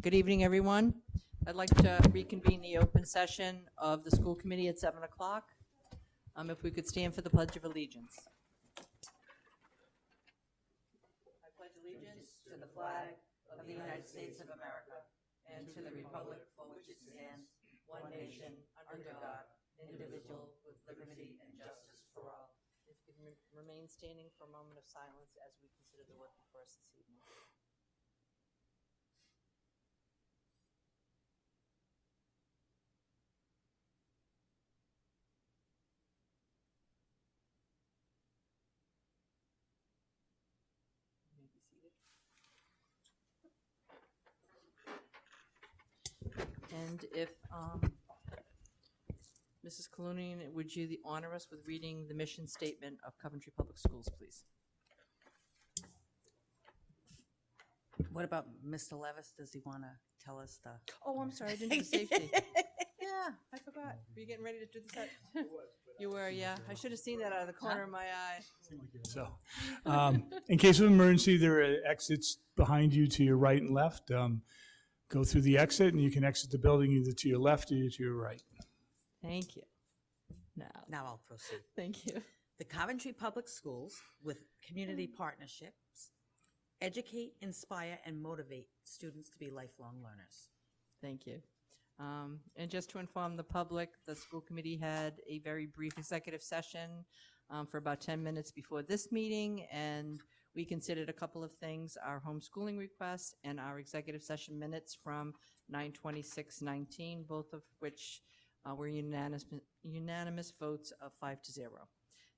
Good evening, everyone. I'd like to reconvene the open session of the school committee at 7 o'clock. If we could stand for the Pledge of Allegiance. I pledge allegiance to the flag of the United States of America and to the republic for which it stands, one nation, under God, indivisible, with liberty and justice for all. If you can remain standing for a moment of silence as we consider the work before us this evening. You may be seated. And if, Mrs. Colonian, would you honor us with reading the mission statement of Coventry Public Schools, please? What about Mr. Levis? Does he want to tell us the? Oh, I'm sorry, I didn't do the safety. Yeah, I forgot. Were you getting ready to do the set? You were, yeah. I should have seen that out of the corner of my eye. So, in case of emergency, there are exits behind you to your right and left. Go through the exit, and you can exit the building either to your left or to your right. Thank you. Now, I'll proceed. thank you. The Coventry Public Schools, with community partnerships, educate, inspire, and motivate students to be lifelong learners. Thank you. And just to inform the public, the school committee had a very brief executive session for about 10 minutes before this meeting, and we considered a couple of things, our homeschooling requests and our executive session minutes from 9/26/19, both of which were unanimous votes of 5-0.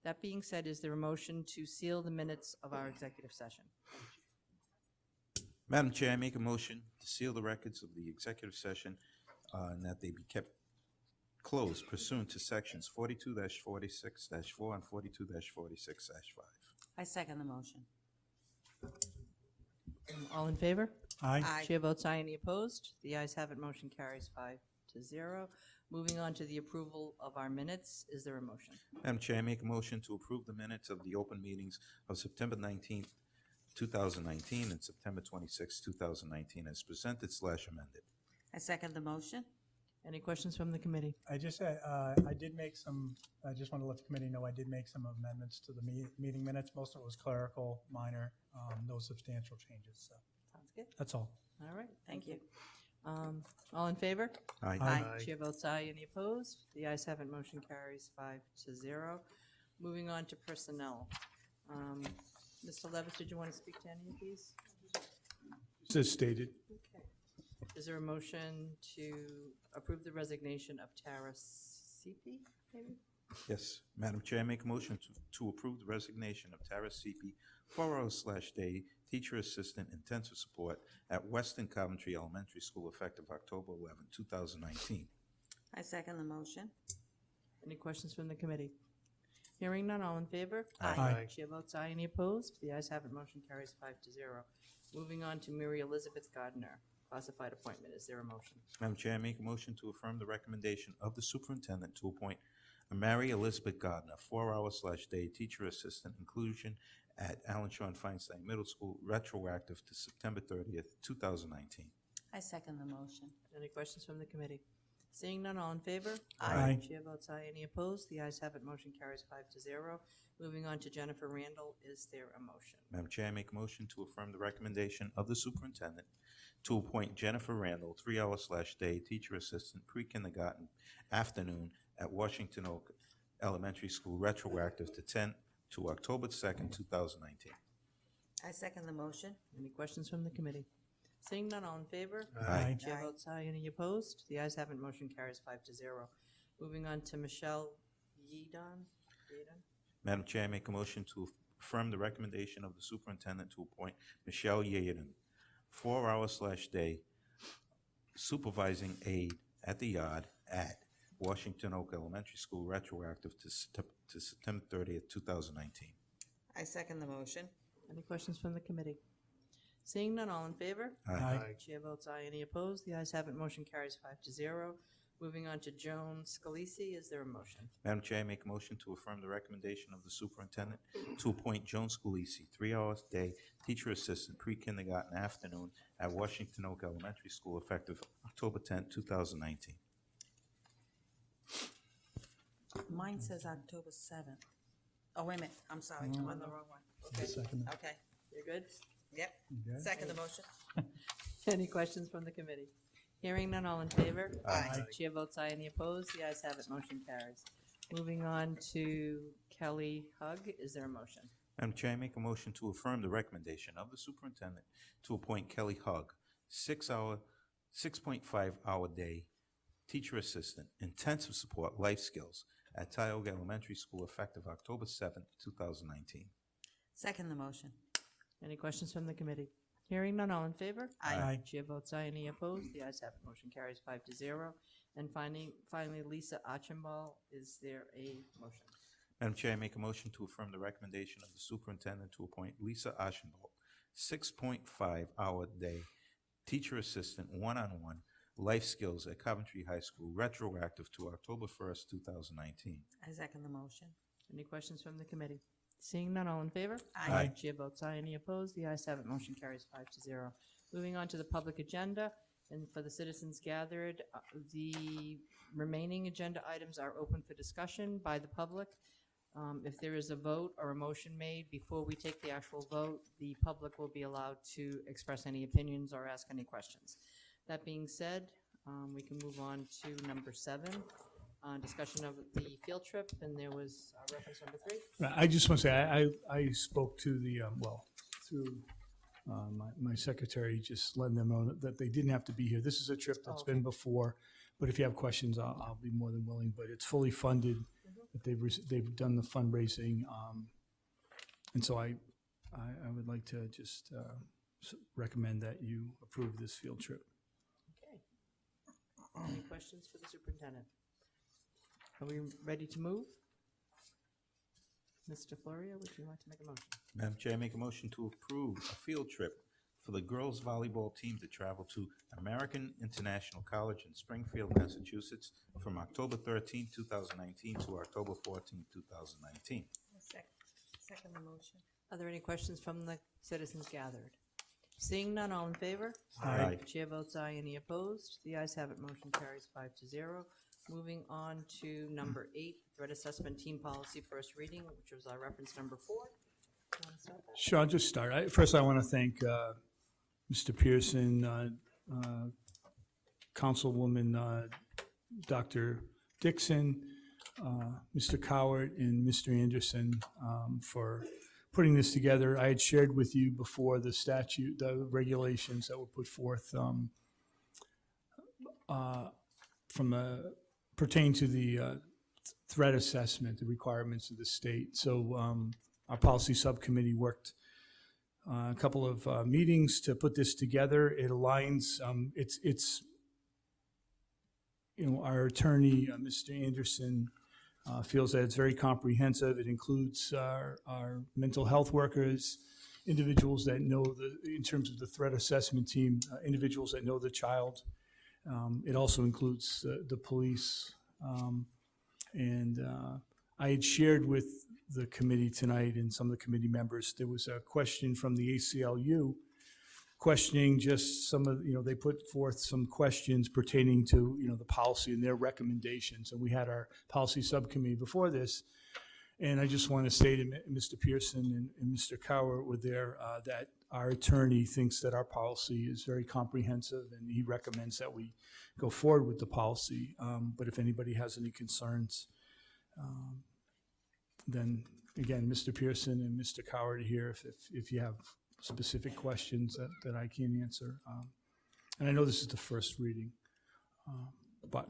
That being said, is there a motion to seal the minutes of our executive session? Madam Chair, I make a motion to seal the records of the executive session and that they be kept closed pursuant to sections 42-46-4 and 42-46-5. I second the motion. All in favor? Aye. Chair votes aye. Any opposed? The ayes have it. Motion carries 5-0. Moving on to the approval of our minutes. Is there a motion? Madam Chair, I make a motion to approve the minutes of the open meetings of September 19th, 2019 and September 26th, 2019 as presented/amended. I second the motion. Any questions from the committee? I just want to let the committee know I did make some amendments to the meeting minutes. Most of it was clerical, minor, no substantial changes. So Sounds good. that's all. All right. Thank you. All in favor? Aye. Aye. Chair votes aye. Any opposed? The ayes have it. Motion carries 5-0. Moving on to personnel. Mr. Levis, did you want to speak to any of these? Just as stated. Okay. Is there a motion to approve the resignation of Tara Seepy, maybe? Yes, Madam Chair, I make a motion to approve the resignation of Tara Seepy, 4-hour/day teacher assistant intensive support at Weston Coventry Elementary School effective October 11, 2019. I second the motion. Any questions from the committee? Hearing none, all in favor? Aye. Chair votes aye. Any opposed? The ayes have it. Motion carries 5-0. Moving on to Mary Elizabeth Gardner, classified appointment. Is there a motion? Madam Chair, I make a motion to affirm the recommendation of the superintendent to appoint Mary Elizabeth Gardner, 4-hour/day teacher assistant inclusion at Allen Shawn Feinstein Middle School, retroactive to September 30th, 2019. I second the motion. Any questions from the committee? Seeing none, all in favor? Aye. Chair votes aye. Any opposed? The ayes have it. Motion carries 5-0. Moving on to Jennifer Randall. Is there a motion? Madam Chair, I make a motion to affirm the recommendation of the superintendent to appoint Jennifer Randall, 3-hour/day teacher assistant pre-kindergarten afternoon at Washington Oak Elementary School, retroactive to October 2nd, 2019. I second the motion. Any questions from the committee? Seeing none, all in favor? Aye. Chair Aye. votes aye. Any opposed? The ayes have it. Motion carries 5-0. Moving on to Michelle Yeadon. Madam Chair, I make a motion to affirm the recommendation of the superintendent to appoint Michelle Yaden, 4-hour/day supervising aide at the yard at Washington Oak Elementary School, retroactive to September 30th, 2019. I second the motion. Any questions from the committee? Seeing none, all in favor? Aye. Chair votes aye. Any opposed? The ayes have it. Motion carries 5-0. Moving on to Joan Scalisi, is there a motion? Madam Chair, I make a motion to affirm the recommendation of the superintendent to appoint Joan Scalisi, 3 hours day teacher assistant, pre-kindergarten afternoon at Washington Oak Elementary School, effective October 10, 2019. Mine says October 7th. Oh, wait a minute, I'm sorry, I'm on the wrong one. Okay, okay, You're good? yep. Second the motion. Any questions from the committee? Hearing none, all in favor? Aye. Chair votes aye. Any opposed? The ayes have it, motion carries. Moving on to Kelly Hug, is there a motion? Madam Chair, I make a motion to affirm the recommendation of the superintendent to appoint Kelly Hugg, 6.5 hour day teacher assistant, intensive support, life skills at Tioga Elementary School, effective October 7th, 2019. Second the motion. Any questions from the committee? Hearing none, all in favor? Aye. Chair votes aye. Any opposed? The ayes have it, motion carries 5-0. And finally, Lisa Archibald, is there a motion? Madam Chair, I make a motion to affirm the recommendation of the superintendent to appoint Lisa Ashenbolt, 6.5 hour day teacher assistant, one-on-one, life skills at Coventry High School, retroactive to October 1st, 2019. I second the motion. Any questions from the committee? Seeing none, all in favor? Aye. Chair votes aye. Any opposed? The ayes have it, motion carries 5-0. Moving on to the public agenda, and for the citizens gathered, the remaining agenda items are open for discussion by the public. If there is a vote or a motion made before we take the actual vote, the public will be allowed to express any opinions or ask any questions. That being said, we can move on to number 7, discussion of the field trip, and there was reference number 3. I just want to say, I spoke to the, through my secretary, just letting them know that they didn't have to be here. This is a trip that's been before, but if you have questions, I'll be more than willing. But it's fully funded, that they've done the fundraising. And so I would like to just recommend that you approve this field trip. Okay. Any questions for the superintendent? Are we ready to move? Mr. Florio, would you like to make a motion? Madam Chair, I make a motion to approve a field trip for the girls volleyball team to travel to American International College in Springfield, Massachusetts, from October 13, 2019 to October 14, 2019. Second the motion. Are there any questions from the citizens gathered? Seeing none, all in favor? Aye. Chair votes aye. Any opposed? The ayes have it. Motion carries 5-0. Moving on to number 8, threat assessment team policy, first reading, which was our reference number 4. You want to start that? Sure, I'll just start. First, I want to thank Mr. Pearson, Councilwoman Dr. Dixon, Mr. Cowart, and Mr. Anderson for putting this together. I had shared with you before the statute, the regulations that were put forth pertain to the threat assessment, the requirements of the state. So our policy subcommittee worked a couple of meetings to put this together. It aligns, it's our attorney, Mr. Anderson, feels that it's very comprehensive. It includes our mental health workers, individuals that know in terms of the threat assessment team, individuals that know the child. It also includes the police. I had shared with the committee tonight and some of the committee members, there was a question from the ACLU questioning just some of, they put forth some questions pertaining to, the policy and their recommendations. And we had our policy subcommittee before this. And I just want to say to Mr. Pearson and Mr. Cowart were there that our attorney thinks that our policy is very comprehensive, and he recommends that we go forward with the policy. But if anybody has any concerns, then again, Mr. Pearson and Mr. Cowart are here if you have specific questions that I can answer. And I know this is the first reading, but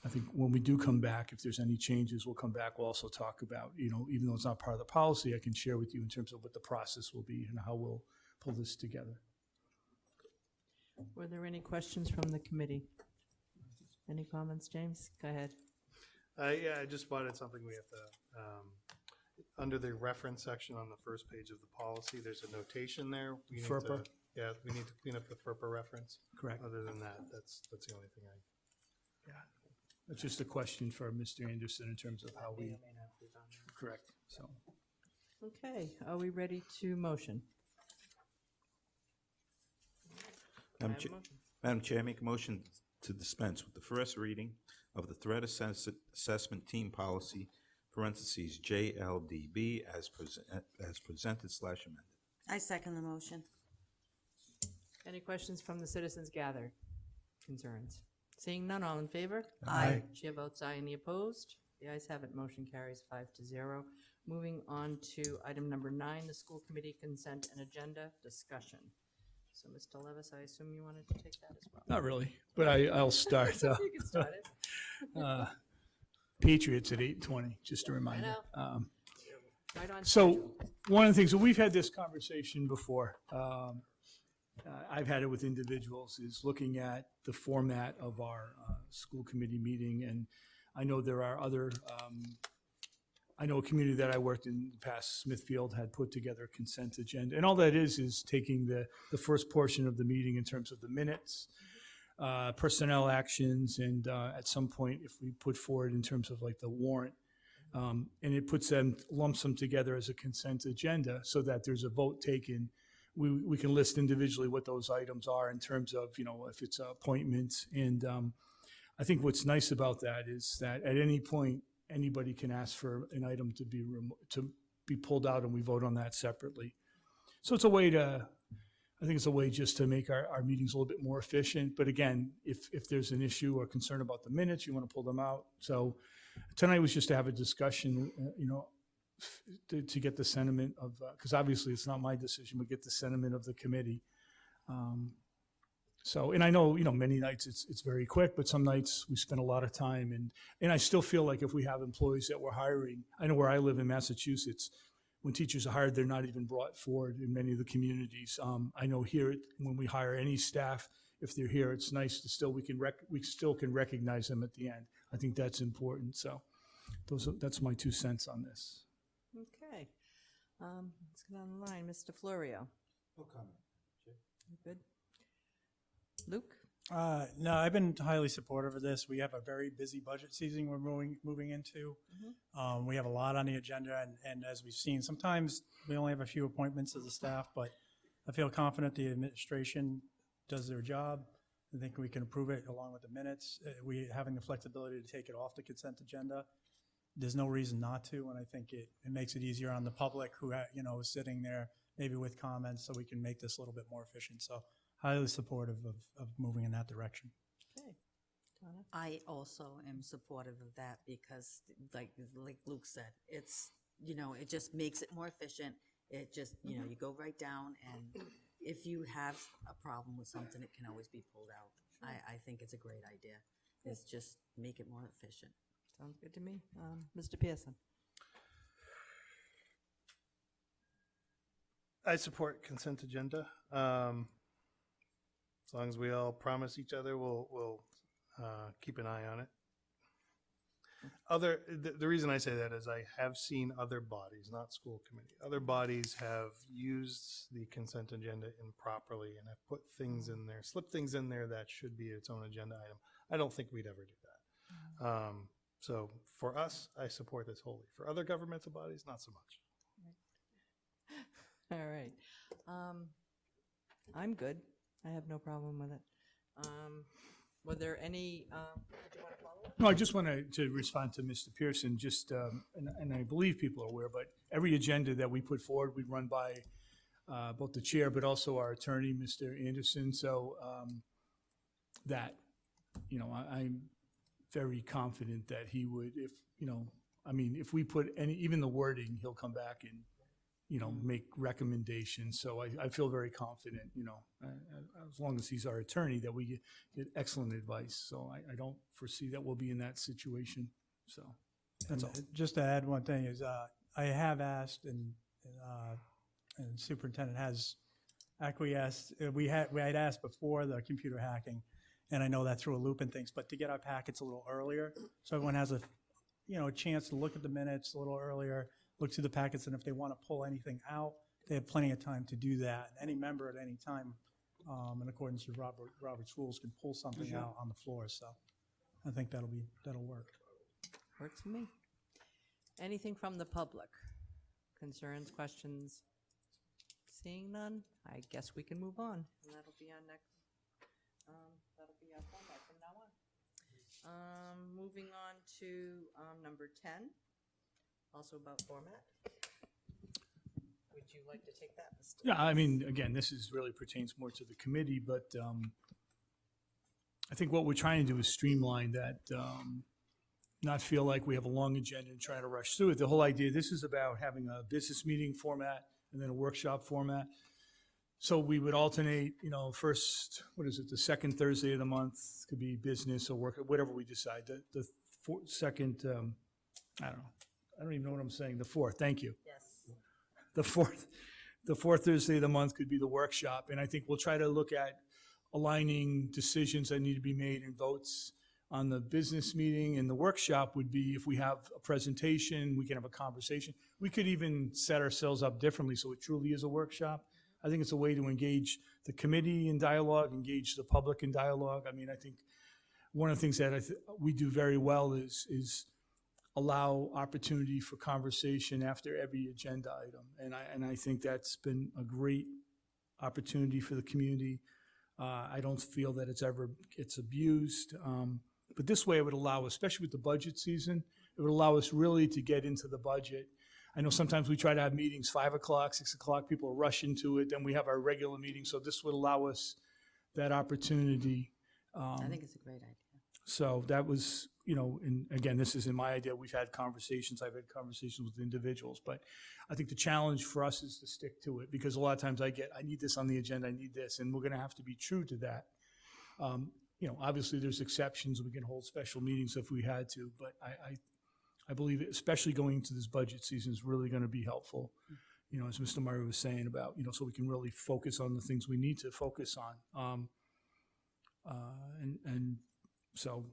I think when we do come back, if there's any changes, we'll come back. We'll also talk about, even though it's not part of the policy, I can share with you in terms of what the process will be and how we'll pull this together. Were there any questions from the committee? Any comments, James? Go ahead. Yeah, I just spotted something we have to, under the reference section on the first page of the policy, there's a notation there. We need FERPA? Yeah, we need to clean up the FERPA reference. Correct. Other than that, that's the only thing That's just a question for Mr. Anderson in terms of how we, correct, so. Okay, are we ready to motion? Madam I have a Cha- motion. Madam Chair, I make a motion to dispense with the first reading of the Threat Assessment Team Policy, parentheses, JLDB, as presented / amended. I second the motion. Any questions from the citizens gathered? Concerns? Seeing none, all in favor? Aye. Chair votes aye. Any opposed? The ayes have it. Motion carries 5-0. Moving on to item number 9, the school committee consent and agenda discussion. So, Mr. Levis, I assume you wanted to take that as well? Not really, but I'll start. You can start it. Patriots at 8:20, just a reminder. know. Right on So schedule. one of the things, so we've had this conversation before. I've had it with individuals, is looking at the format of our school committee meeting. And I know there are other, I know a community that I worked in the past, Smithfield, had put together a consent agenda. And all that is taking the first portion of the meeting in terms of the minutes, personnel actions, and at some point, if we put forward in terms of like the warrant, and it puts them, lumps them together as a consent agenda so that there's a vote taken. We can list individually what those items are in terms of, if it's appointments. And I think what's nice about that is that at any point, anybody can ask for an item to be pulled out, and we vote on that separately. So it's a way I think it's a way just to make our meetings a little bit more efficient. But again, if there's an issue or concern about the minutes, you want to pull them out. So tonight was just to have a discussion, to get the sentiment of, because obviously it's not my decision, we get the sentiment of the committee. And I know, many nights it's very quick, but some nights we spend a lot of time. And I still feel like if we have employees that we're hiring, I know where I live in Massachusetts, when teachers are hired, they're not even brought forward in many of the communities. I know here, when we hire any staff, if they're here, it's nice to still, we still can recognize them at the end. I think that's important. So that's my 2 cents on this. Okay. Let's get on the line. Mr. Florio. No comment. You good? Luke? No, I've been highly supportive of this. We have a very busy budget season we're moving into. We have a lot on the agenda, and as we've seen, sometimes we only have a few appointments as a staff, but I feel confident the administration does their job. I think we can approve it along with the minutes. We having the flexibility to take it off the consent agenda. There's no reason not to, and I think it makes it easier on the public who is sitting there maybe with comments, so we can make this a little bit more efficient. So highly supportive of moving in that direction. Okay. Donna? I also am supportive of that because, like Luke said, it's, it just makes it more efficient. It just, you go right down, and if you have a problem with something, it can always be pulled out. I think it's a great idea. It's just make it more efficient. Sounds good to me. Mr. Pearson? I support consent agenda. As long as we all promise each other, we'll keep an eye on it. The reason I say that is I have seen other bodies, not school committee, other bodies have used the consent agenda improperly and have put things in there, slipped things in there that should be its own agenda item. I don't think we'd ever do that. So for us, I support this wholly. For other governmental bodies, not so much. All right. I'm good. I have no problem with it. Were there any, did you want to follow up? No, I just wanted to respond to Mr. Pearson, and I believe people are aware, but every agenda that we put forward, we run by both the chair, but also our attorney, Mr. Anderson. So I'm very confident that he would, if we put even the wording, he'll come back and, make recommendations. So I feel very confident, as long as he's our attorney, that we get excellent advice. So I don't foresee that we'll be in that situation. So that's all. Just to add one thing is I have asked, and superintendent has acquiesced. We had asked before the computer hacking, and I know that threw a loop and things, but to get our packets a little earlier, so everyone has a chance to look at the minutes a little earlier, look through the packets, and if they want to pull anything out, they have plenty of time to do that. Any member at any time, in accordance with Robert's rules, can pull something out on the floor. So I think that'll work. Works for me. Anything from the public? Concerns, questions? Seeing none, I guess we can move on. And that'll be our next, that'll be our format from now on. Moving on to number 10, also about format. Would you like to take that, Mr.? Yeah, I mean, again, this is really pertains more to the committee, but I think what we're trying to do is streamline that, not feel like we have a long agenda and try to rush through it. The whole idea, this is about having a business meeting format and then a workshop format. So we would alternate, first, the second Thursday of the month could be business or work, whatever we decide. The second, I don't even know what I'm saying, the fourth, thank you. Yes. The fourth Thursday of the month could be the workshop, and I think we'll try to look at aligning decisions that need to be made and votes on the business meeting. And the workshop would be if we have a presentation, we can have a conversation. We could even set ourselves up differently so it truly is a workshop. I think it's a way to engage the committee in dialogue, engage the public in dialogue. I mean, I think one of the things that we do very well is allow opportunity for conversation after every agenda item. And I think that's been a great opportunity for the community. I don't feel that it's abused. But this way it would allow, especially with the budget season, it would allow us really to get into the budget. I know sometimes we try to have meetings 5 o'clock, 6 o'clock, people rush into it, then we have our regular meeting. So this would allow us that opportunity. I think it's a great idea. So that was, and again, this isn't my idea. We've had conversations. I've had conversations with individuals. But I think the challenge for us is to stick to it, because a lot of times I need this on the agenda, I need this, and we're going to have to be true to that. Obviously there's exceptions. We can hold special meetings if we had to, but I believe, especially going into this budget season, is really going to be helpful. As Mr. Murray was saying about, so we can really focus on the things we need to focus on. So,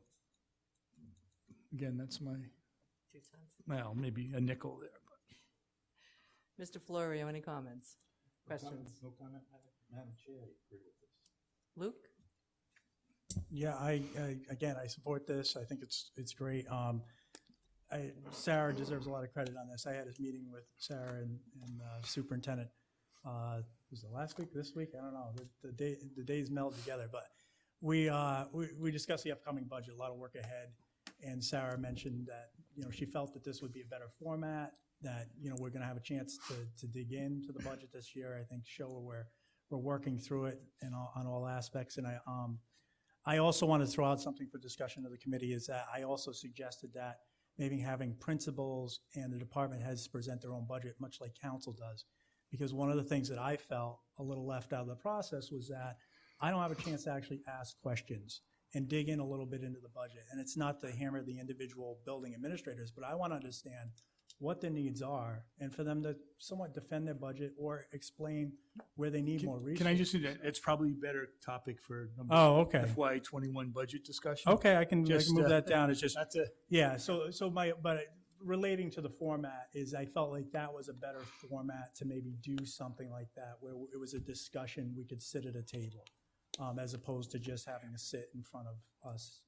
again, that's my, 2 cents. well, maybe a nickel there. But. Mr. Florio, any comments? Questions? No comment, Madam Chair, I agree with this. Luke? Yeah, I support this. I think it's great. Sarah deserves a lot of credit on this. I had a meeting with Sarah and superintendent. Was it last week, this week? I don't know. The days meld together, but we discussed the upcoming budget, a lot of work ahead. And Sarah mentioned that, she felt that this would be a better format, that, we're going to have a chance to dig into the budget this year. I think show where we're working through it and on all aspects. And I also want to throw out something for discussion of the committee, is that I also suggested that maybe having principals and the department heads present their own budget, much like council does. Because one of the things that I felt a little left out of the process was that I don't have a chance to actually ask questions and dig in a little bit into the budget. And it's not to hammer the individual building administrators, but I want to understand what their needs are and for them to somewhat defend their budget or explain where they need more resources. Can I just say that it's probably a better topic for Oh, okay. FY21 budget discussion? Okay, I can Just, move that down. It's just, That's a, yeah, but relating to the format is I felt like that was a better format to maybe do something like that, where it was a discussion, we could sit at a table, as opposed to just having to sit in front of us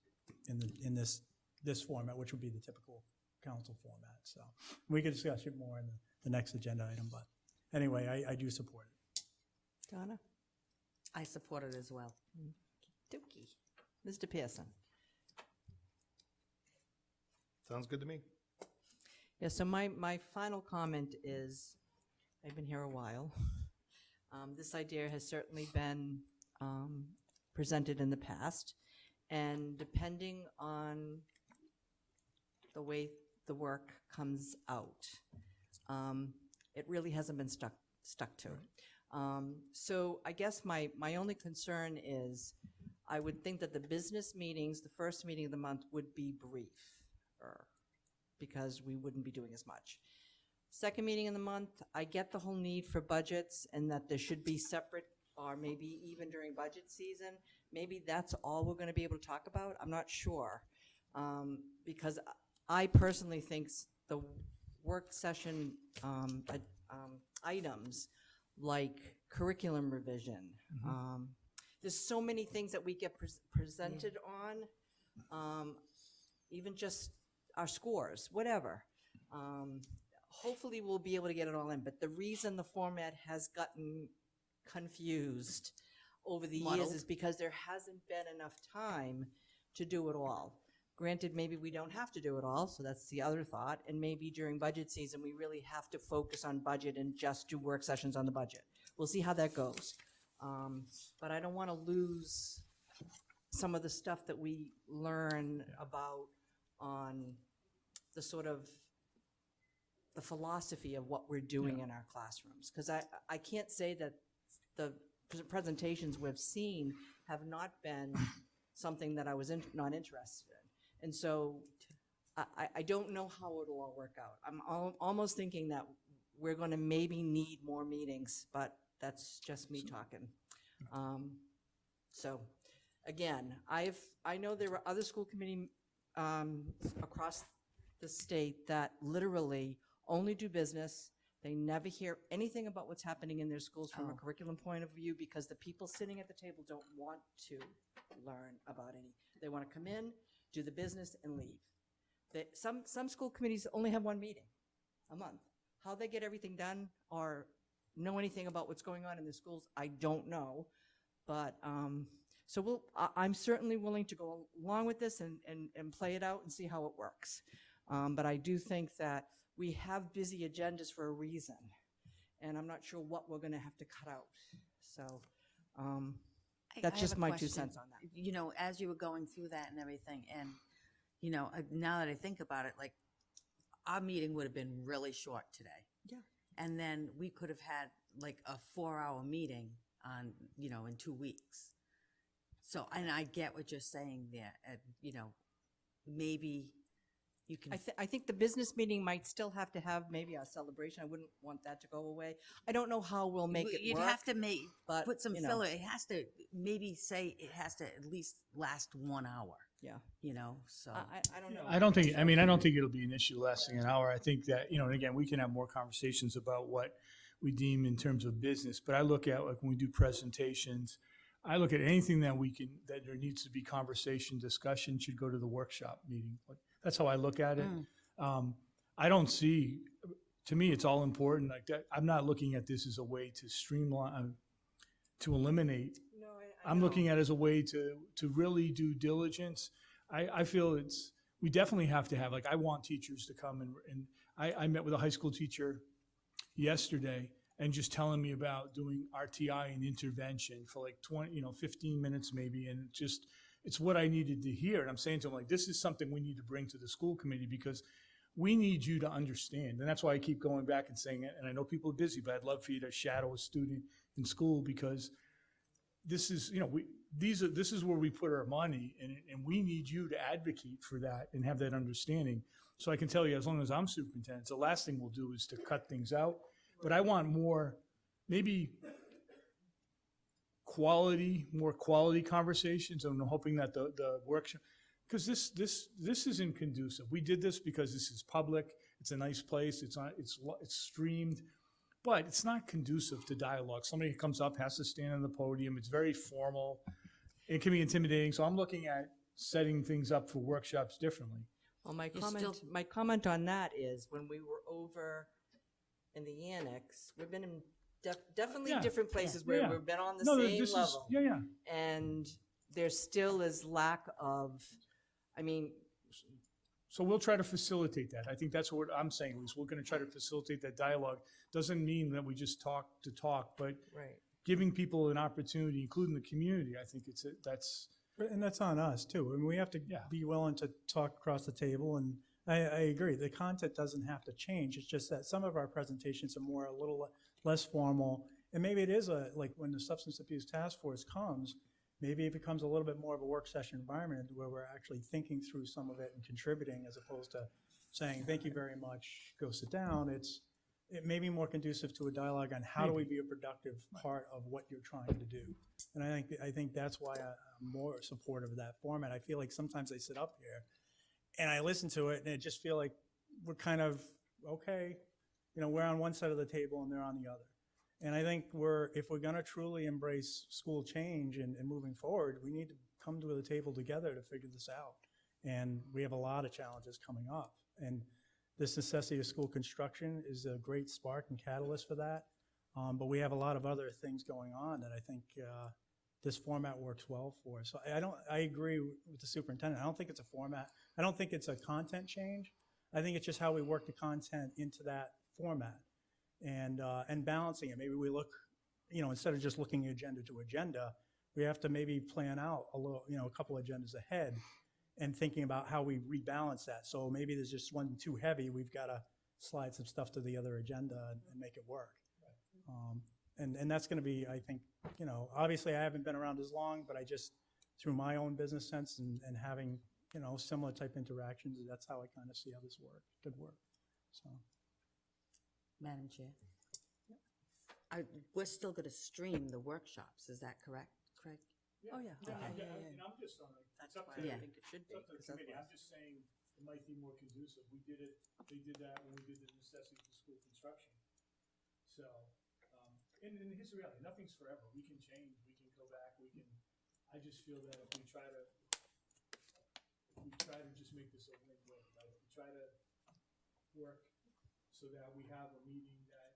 in this format, which would be the typical council format. So we could discuss it more in the next agenda item, but anyway, I do support it. Donna? I support it as well. Dookie. Mr. Pearson? Sounds good to me. Yeah, so my final comment is, I've been here a while. This idea has certainly been presented in the past, and depending on the way the work comes out, it really hasn't been stuck to. So I guess my only concern is, I would think that the business meetings, the first meeting of the month, would be briefer, because we wouldn't be doing as much. Second meeting in the month, I get the whole need for budgets and that there should be separate, or maybe even during budget season, maybe that's all we're gonna be able to talk about. I'm not sure. Because I personally think the work session items like curriculum revision, there's so many things that we get presented on. even just our scores, whatever. Hopefully we'll be able to get it all in, but the reason the format has gotten confused over the years Muddled. is because there hasn't been enough time to do it all. Granted, maybe we don't have to do it all, so that's the other thought, and maybe during budget season, we really have to focus on budget and just do work sessions on the budget. We'll see how that goes. But I don't want to lose some of the stuff that we learn about on the sort of the philosophy of what we're doing in our classrooms. Because I can't say that the presentations we've seen have not been something that I was not interested in. And so I don't know how it'll all work out. I'm almost thinking that we're going to maybe need more meetings, but that's just me talking. So again, I know there are other school committee across the state that literally only do business. They never hear anything about what's happening in their schools from a curriculum point of view because the people sitting at the table don't want to learn about any. They want to come in, do the business, and leave. Some school committees only have one meeting a month. How they get everything done or know anything about what's going on in the schools, I don't know. But so I'm certainly willing to go along with this and play it out and see how it works. But I do think that we have busy agendas for a reason, and I'm not sure what we're going to have to cut out. So that's I just have a my 2 question. cents on that. You know, as you were going through that and everything, and, you know, now that I think about it, like, our meeting would have been really short today. Yeah. And then we could have had like a 4-hour meeting on, you know, in 2 weeks. So, and I get what you're saying there, you know, maybe you can. I think the business meeting might still have to have maybe a celebration. I wouldn't want that to go away. I don't know how we'll make it You'd work. have to but, put some you know. filler. It has to maybe say it has to at least last 1 hour, Yeah. you know, so. I don't know. I don't think it'll be an issue lasting an hour. I think that, and again, we can have more conversations about what we deem in terms of business, but I look at, like, when we do presentations, I look at anything that that there needs to be conversation, discussion should go to the workshop meeting. That's how I look at it. I don't see, to me, it's all important like that. I'm not looking at this as a way to streamline, to eliminate. No, I'm looking at it as a way to really do diligence. I feel we definitely have to have, like, I want teachers to come and I met with a high school teacher yesterday and just telling me about doing RTI and intervention for like 15 minutes maybe. And it's what I needed to hear. And I'm saying to him, like, this is something we need to bring to the school committee because we need you to understand. And that's why I keep going back and saying it. And I know people are busy, but I'd love for you to shadow a student in school because this is, this is where we put our money and we need you to advocate for that and have that understanding. So I can tell you, as long as I'm superintendent, the last thing we'll do is to cut things out. But I want more, maybe more quality conversations. I'm hoping that the workshop, because this isn't conducive. We did this because this is public. It's a nice place. It's streamed, but it's not conducive to dialogue. Somebody who comes up has to stand on the podium. It's very formal. It can be intimidating. So I'm looking at setting things up for workshops differently. Well, my You're comment on that is when we were over in the annex, we've been in definitely Yeah. different places where Yeah. we've been on the No, same this is, level. yeah. And there still is lack of, I mean, So we'll try to facilitate that. I think that's what I'm saying, is we're going to try to facilitate that dialogue. Doesn't mean that we just talk to talk, but right. giving people an opportunity, including the community, I think that's And that's on us too. I mean, we have to Yeah. be willing to talk across the table, and I agree. The content doesn't have to change. It's just that some of our presentations are a little less formal, and maybe it is like when the Substance Abuse Task Force comes, maybe it becomes a little bit more of a work session environment where we're actually thinking through some of it and contributing, as opposed to saying, thank you very much, go sit down. It may be more conducive to a dialogue on how do we be a productive part of what you're trying to do. And I think that's why I'm more supportive of that format. I feel like sometimes I sit up here and I listen to it and I just feel like we're kind of, okay, we're on one side of the table and they're on the other. And I think if we're gonna truly embrace school change and moving forward, we need to come to the table together to figure this out. And we have a lot of challenges coming up. And this necessity of school construction is a great spark and catalyst for that. But we have a lot of other things going on that I think this format works well for. So I agree with the superintendent. I don't think it's a format. I don't think it's a content change. I think it's just how we work the content into that format and balancing it. Maybe we look, instead of just looking agenda to agenda, we have to maybe plan out a couple agendas ahead and thinking about how we rebalance that. So maybe there's just one too heavy. We've got to slide some stuff to the other agenda and make it work. And that's going to be, I think, obviously I haven't been around as long, but I just, through my own business sense and having, similar type interactions, that's how I kind of see how this could work. So, Madam Chair. We're still going to stream the workshops, is that correct, Craig? Oh, yeah. And I'm just on, That's it's up why to, I Yeah. think it should it's be. up to the 'Cause committee. I'm otherwise- just saying it might be more conducive. They did that when we did the necessity for school construction. So, and here's the reality, nothing's forever. We can change, we can go back, I just feel that if we try to just make this a win-win, right? If we try to work so that we have a meeting that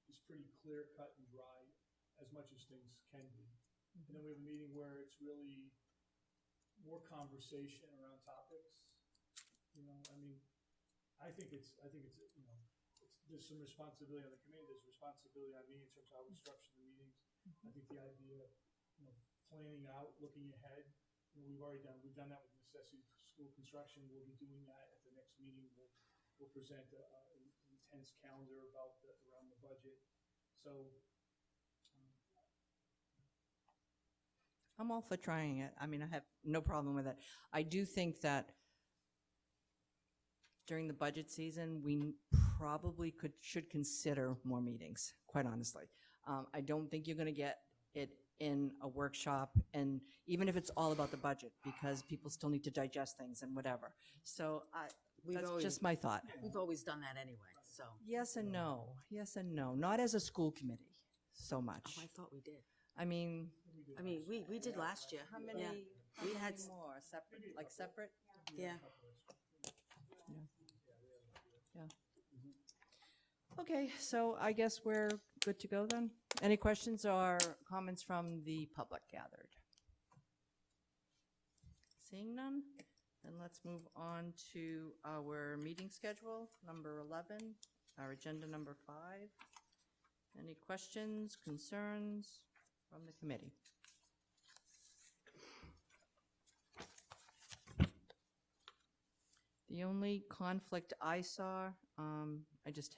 is pretty clear, cut and dry, as much as things can be. And then we have a meeting where it's really more conversation around topics. I think there's some responsibility on the committee, there's responsibility on me in terms of how we structure the meetings. I think the idea, planning out, looking ahead, we've done that with necessity for school construction. We'll be doing that at the next meeting. We'll present an intense calendar around the budget. So, I'm all for trying it. I mean, I have no problem with it. I do think that during the budget season, we probably should consider more meetings, quite honestly. I don't think you're going to get it in a workshop, and even if it's all about the budget, because people still need to digest things and whatever. So that's just my thought. We've always done that anyway, so. Yes and no. Yes and no. Not as a school committee so Oh, much. I thought we did. I mean, We did last year. how many, Yeah. how We many had more? Separate, like separate? Yeah. Okay, so I guess we're good to go then? Any questions or comments from the public gathered? Seeing none, then let's move on to our meeting schedule, number 11, our agenda number 5. Any questions, concerns from the committee? The only conflict I saw, I just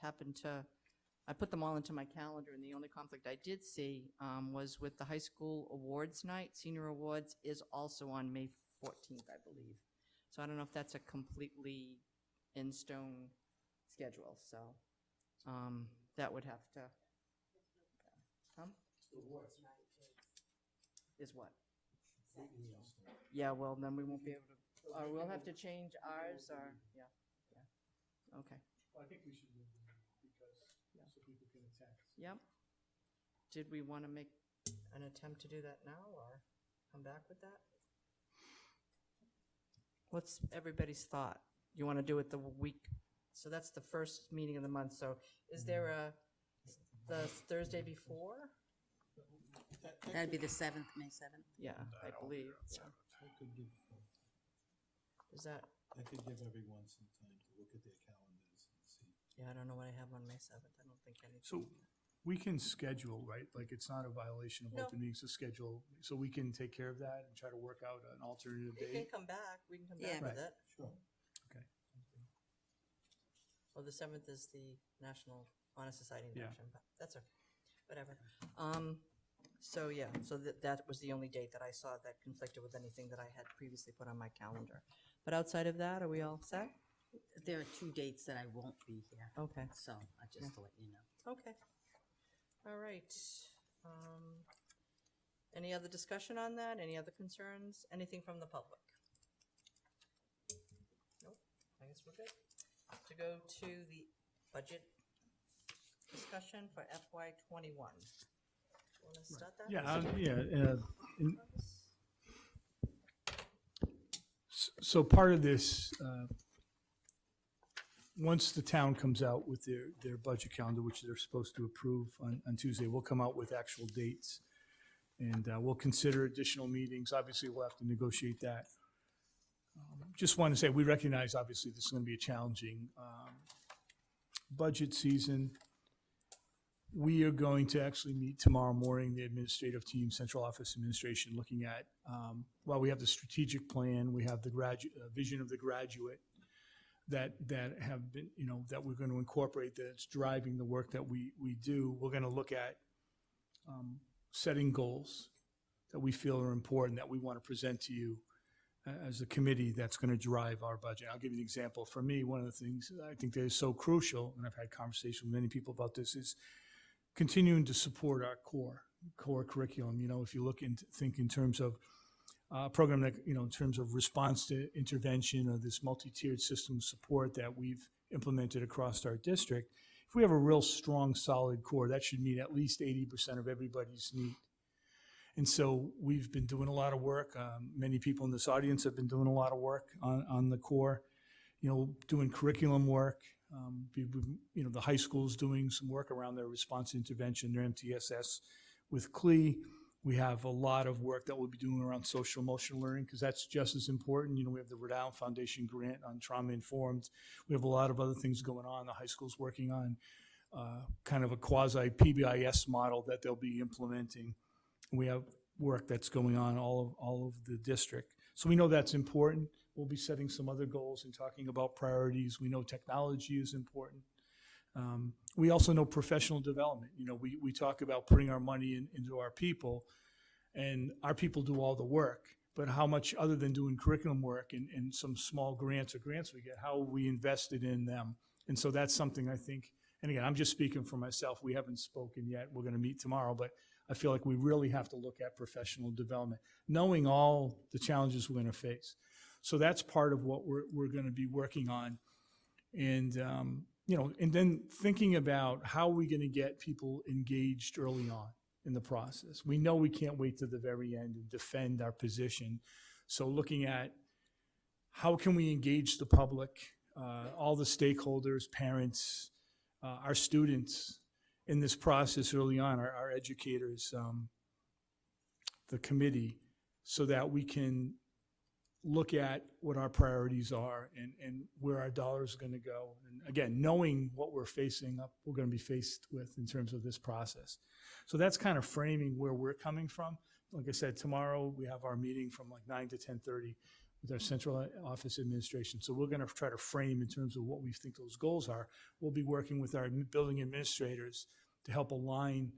happened to, I put them all into my calendar, and the only conflict I did see was with the high school awards night. Senior awards is also on May 14th, I believe. So I don't know if that's a completely in stone schedule, so that would have to. Is what? Yeah, well, then we won't be able to, or we'll have to change ours, or, yeah, okay, I think we should do it because, so people can attend. yep. Did we want to make an attempt to do that now, or come back with that? What's everybody's thought? You want to do it the week, so that's the first meeting of the month, so is there the Thursday before? That'd be the 7th, May 7th. Yeah, I believe, so. Is that, That could give everyone some time to look at their calendars and see. yeah, I don't know what I have on May 7th, I don't think anything. So we can schedule, right? Like, it's not a violation of No. open meetings to schedule, so we can take care of that and try to work out an alternative We can date. come back, we can come Yeah. back with it. Sure. Okay. Well, the 7th is the National Honor Society Yeah. induction, but that's okay, whatever. So, yeah, so that was the only date that I saw that conflicted with anything that I had previously put on my calendar. But outside of that, are we all set? There are 2 dates that I won't be here, Okay, so just to let you know. okay. All right. Any other discussion on that? Any other concerns? Anything from the public? Nope, I guess we're good. To go to the budget discussion for FY '21. Want to start that? Yeah, So part of this, once the town comes out with their budget calendar, which they're supposed to approve on Tuesday, we'll come out with actual dates. And we'll consider additional meetings. Obviously, we'll have to negotiate that. Just want to say, we recognize, obviously, this is going to be a challenging budget season. We are going to actually meet tomorrow morning, the administrative team, central office administration, looking at, while we have the strategic plan, we have the vision of the graduate that have been, that we're going to incorporate, that's driving the work that we do. We're going to look at setting goals that we feel are important, that we want to present to you as a committee that's going to drive our budget. I'll give you an example. For me, one of the things that I think that is so crucial, and I've had conversations with many people about this, is continuing to support our core curriculum. If you think in terms of a program that, in terms of response to intervention or this multi-tiered system of support that we've implemented across our district, if we have a real strong, solid core, that should meet at least 80% of everybody's need. And so we've been doing a lot of work. Many people in this audience have been doing a lot of work on the core, doing curriculum work. The high school's doing some work around their response intervention, their MTSS with CLE. We have a lot of work that we'll be doing around social emotional learning, because that's just as important. We have the Redound Foundation grant on trauma informed. We have a lot of other things going on. The high school's working on kind of a quasi PBIS model that they'll be implementing. We have work that's going on all of the district. So we know that's important. We'll be setting some other goals and talking about priorities. We know technology is important. We also know professional development. We talk about putting our money into our people, and our people do all the work. But how much, other than doing curriculum work and some small grants we get, how we invested in them? And so that's something I think, and again, I'm just speaking for myself. We haven't spoken yet. We're going to meet tomorrow, but I feel like we really have to look at professional development, knowing all the challenges we're going to face. So that's part of what we're going to be working on. And, and then thinking about how are we going to get people engaged early on in the process. We know we can't wait to the very end and defend our position. So looking at how can we engage the public, all the stakeholders, parents, our students in this process early on, our educators, the committee, so that we can look at what our priorities are and where our dollars are going to go. And again, knowing what we're going to be faced with in terms of this process. So that's kind of framing where we're coming from. Like I said, tomorrow we have our meeting from like 9 to 10:30 with our central office administration. So we're going to try to frame in terms of what we think those goals are. We'll be working with our building administrators to help align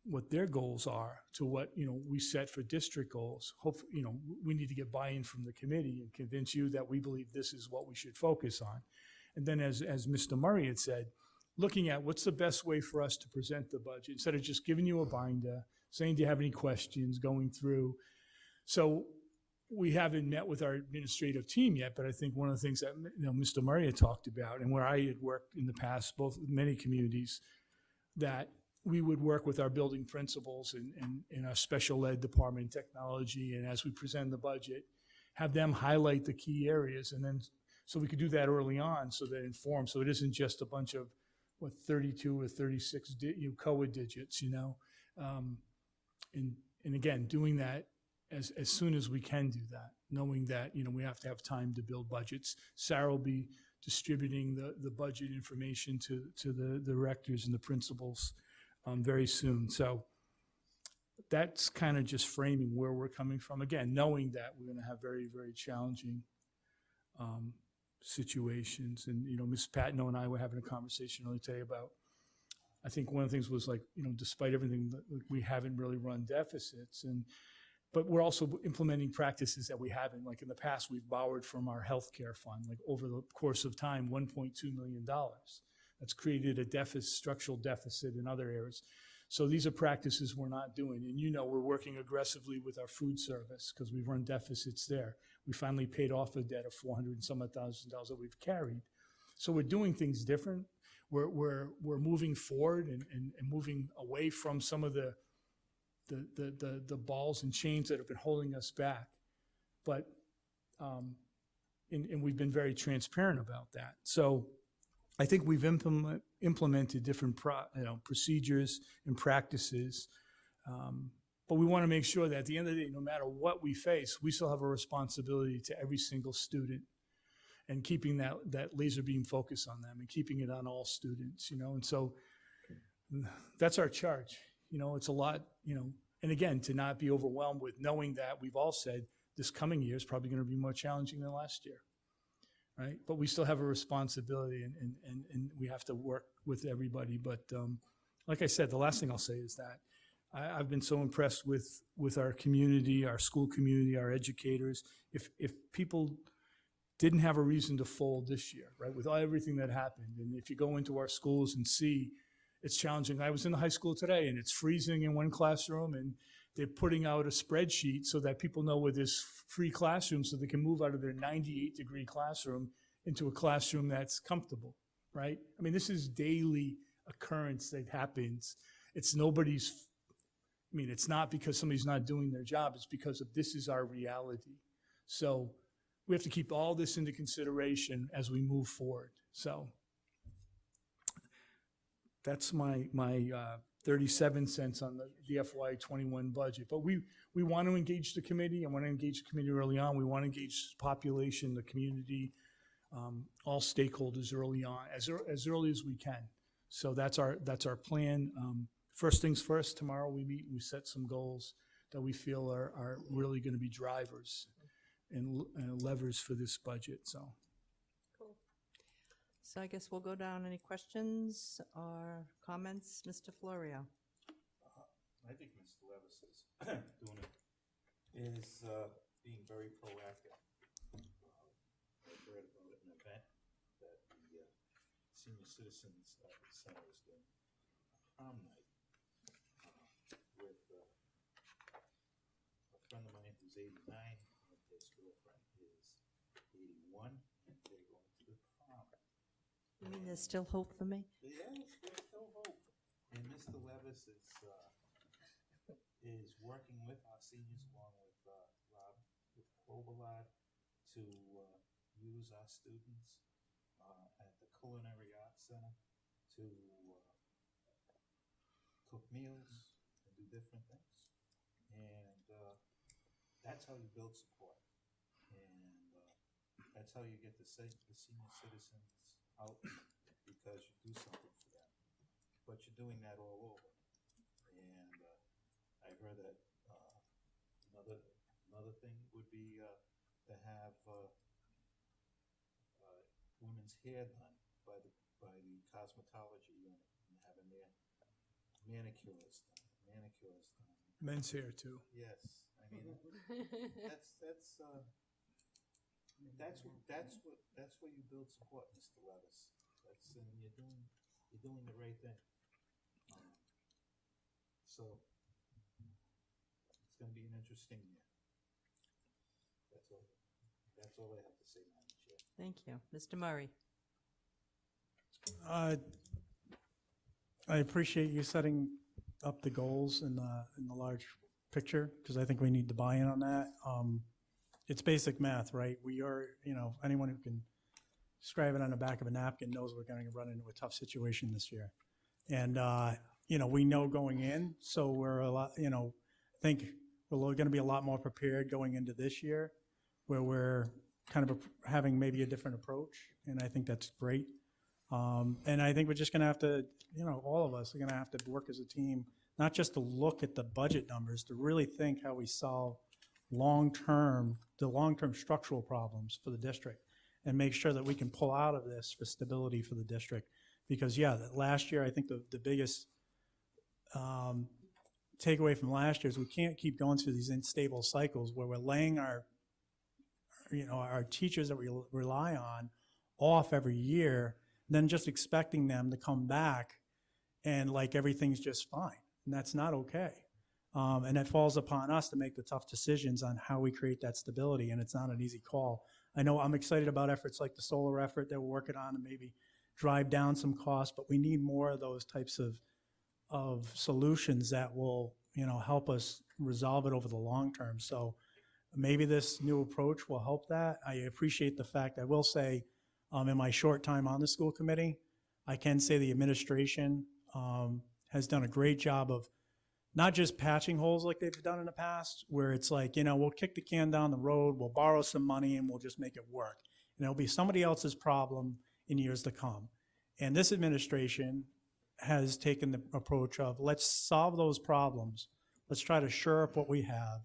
what their goals are to what we set for district goals. Hopefully, we need to get buy-in from the committee and convince you that we believe this is what we should focus on. And then, as Mr. Murray had said, looking at what's the best way for us to present the budget instead of just giving you a binder, saying, do you have any questions, going through. So we haven't met with our administrative team yet, but I think one of the things that Mr. Murray had talked about, and where I had worked in the past, both with many communities, that we would work with our building principals and our special ed department, technology, and as we present the budget, have them highlight the key areas, and then so we could do that early on, so that informs, so it isn't just a bunch of 32 or 36 COA digits, and again, doing that as soon as we can do that, knowing that we have to have time to build budgets. Sarah will be distributing the budget information to the directors and the principals very soon. So that's kind of just framing where we're coming from. Again, knowing that we're going to have very, very challenging situations. And, Ms. Patno and I were having a conversation earlier today about, I think one of the things was like, despite everything, we haven't really run deficits. But we're also implementing practices that we haven't. Like in the past, we've borrowed from our healthcare fund, like over the course of time, $1.2 million. That's created a structural deficit in other areas. So these are practices we're not doing. And we're working aggressively with our food service because we've run deficits there. We finally paid off a debt of $400 and some odd thousand dollars that we've carried. So we're doing things different. We're moving forward and moving away from some of the balls and chains that have been holding us back. But and we've been very transparent about that. So I think we've implemented different procedures and practices. But we want to make sure that at the end of the day, no matter what we face, we still have a responsibility to every single student and keeping that laser beam focus on them and keeping it on all students, And so that's our charge. It's a lot, and again, to not be overwhelmed with knowing that we've all said this coming year is probably going to be more challenging than last year, right? But we still have a responsibility and we have to work with everybody. But like I said, the last thing I'll say is that I've been so impressed with our community, our school community, our educators. If people didn't have a reason to fold this year, right, with everything that happened, and if you go into our schools and see it's challenging. I was in the high school today, and it's freezing in one classroom, and they're putting out a spreadsheet so that people know where there's free classrooms so they can move out of their 98-degree classroom into a classroom that's comfortable, right? I mean, this is daily occurrence that happens. It's not because somebody's not doing their job. It's because of this is our reality. So we have to keep all this into consideration as we move forward. So that's my 37 cents on the FY21 budget. But we want to engage the committee. I want to engage the committee early on. We want to engage the population, the community, all stakeholders early on, as early as we can. So that's our plan. First things first, tomorrow we meet and we set some goals that we feel are really going to be drivers and levers for this budget. So. So I guess we'll go down. Any questions or comments? Mr. Florio? I think Mr. Levis is being very proactive. I read about an event that the Senior Citizens Center is doing, a prom night, with a friend of mine who's 89, and his girlfriend is 81, and they're going to the prom. You mean there's still hope for me? Yes, there's still hope. And Mr. Levis is working with our seniors along with Rob, with Robillard, to use our students at the Culinary Arts Center to cook meals and do different things. And that's how you build support. And that's how you get the senior citizens out, because you do something for them. But you're doing that all over. And I heard that another thing would be to have women's hair done by the cosmetology unit, and having their manicures done. Men's hair too. Yes, I mean that's where you build support, Mr. Levis. And you're doing the right thing. So it's going to be an interesting year. That's all I have to say, Madam Chair. Thank you. Mr. Murray? I appreciate you setting up the goals in the large picture, because I think we need to buy in on that. It's basic math, right? We are, anyone who can scribe it on the back of a napkin knows we're going to run into a tough situation this year. And, we know going in, so we're a lot, I think we're going to be a lot more prepared going into this year, where we're kind of having maybe a different approach, and I think that's great. And I think we're just going to have to, all of us are going to have to work as a team, not just to look at the budget numbers, to really think how we solve the long-term structural problems for the district, and make sure that we can pull out of this for stability for the district. Because, last year, I think the biggest takeaway from last year is we can't keep going through these unstable cycles where we're laying our teachers that we rely on off every year, then just expecting them to come back and like everything's just fine. And that's not okay. And it falls upon us to make the tough decisions on how we create that stability, and it's not an easy call. I know I'm excited about efforts like the solar effort that we're working on to maybe drive down some costs, but we need more of those types of solutions that will, help us resolve it over the long term. So Maybe this new approach will help that. I appreciate the fact, I will say, in my short time on the school committee, I can say the administration has done a great job of not just patching holes like they've done in the past, where it's like, we'll kick the can down the road, we'll borrow some money, and we'll just make it work. And it'll be somebody else's problem in years to come. And this administration has taken the approach of, let's solve those problems. Let's try to shore up what we have.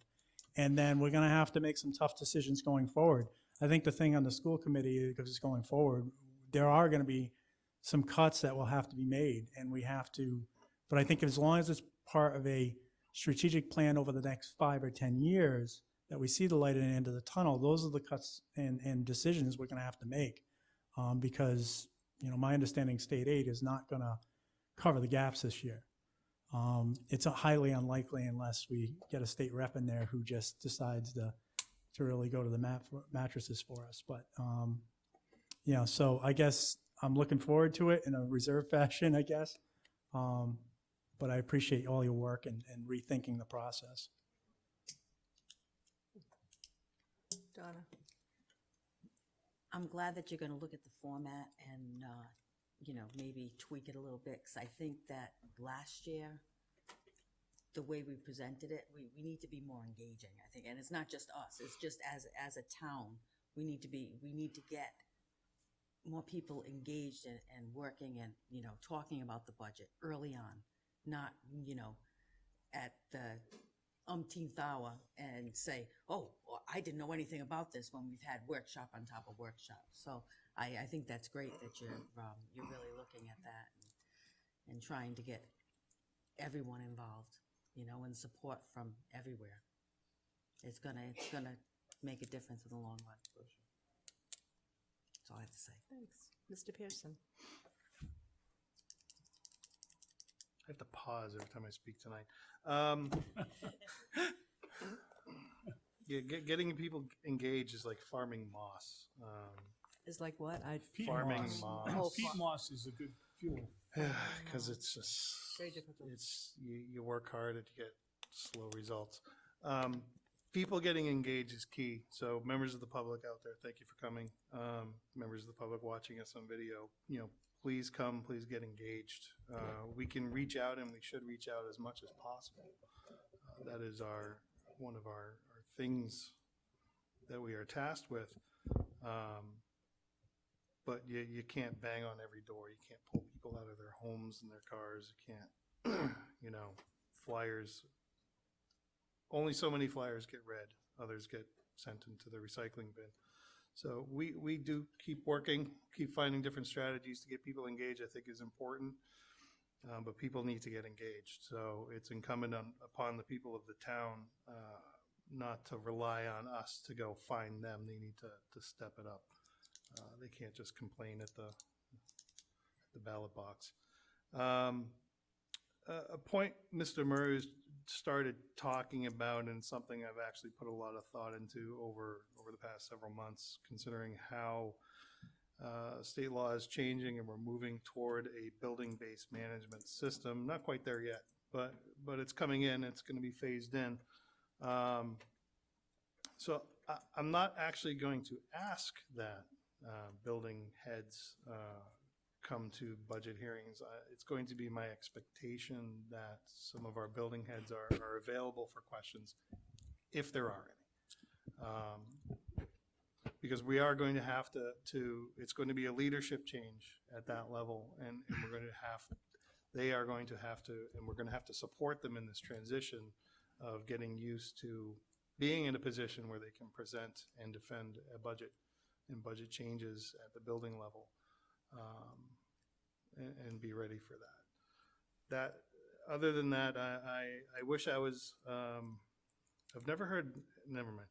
And then we're going to have to make some tough decisions going forward. I think the thing on the school committee, because it's going forward, there are going to be some cuts that will have to be made, and we have to, but I think as long as it's part of a strategic plan over the next 5 or 10 years, that we see the light at the end of the tunnel, those are the cuts and decisions we're going to have to make. Because, my understanding state aid is not going to cover the gaps this year. It's highly unlikely unless we get a state rep in there who just decides to really go to the mattresses for us. But, so I guess I'm looking forward to it in a reserved fashion, I guess. But I appreciate all your work and rethinking the process. Donna? I'm glad that you're going to look at the format and, maybe tweak it a little bit, because I think that last year, the way we presented it, we need to be more engaging, I think. And it's not just us, it's just as a town, we need to get more people engaged and working and, talking about the budget early on, not, at the umpteenth hour and say, oh, well, I didn't know anything about this when we've had workshop on top of workshop. So I think that's great that you're really looking at that and trying to get everyone involved, and support from everywhere. It's gonna make a difference in the long run. That's all I have to say. Thanks. Mr. Pearson? I have to pause every time I speak tonight. Yeah, getting people engaged is like farming moss. Is like what? Peat Farming moss. moss. Peat moss is a good fuel. Because it's just, Very difficult. you work hard and you get slow results. People getting engaged is key. So members of the public out there, thank you for coming. Members of the public watching us on video, please come, please get engaged. We can reach out, and we should reach out as much as possible. That is one of our things that we are tasked with. But you can't bang on every door. You can't pull people out of their homes and their cars. You can't, flyers. Only so many flyers get read. Others get sent into the recycling bin. So we do keep working, keep finding different strategies to get people engaged, I think is important. But people need to get engaged. So it's incumbent upon the people of the town not to rely on us to go find them. They need to step it up. They can't just complain at the ballot box. A point Mr. Murray started talking about, and something I've actually put a lot of thought into over the past several months, considering how state law is changing and we're moving toward a building-based management system. Not quite there yet, but it's coming in. It's going to be phased in. So I'm not actually going to ask that building heads come to budget hearings. It's going to be my expectation that some of our building heads are available for questions, if there are any. Because we are going to have to it's going to be a leadership change at that level, and we're going to have, they are going to have to, and we're going to have to support them in this transition of getting used to being in a position where they can present and defend a budget and budget changes at the building level, and be ready for that. Other than that, I wish I was, I've never heard, never mind.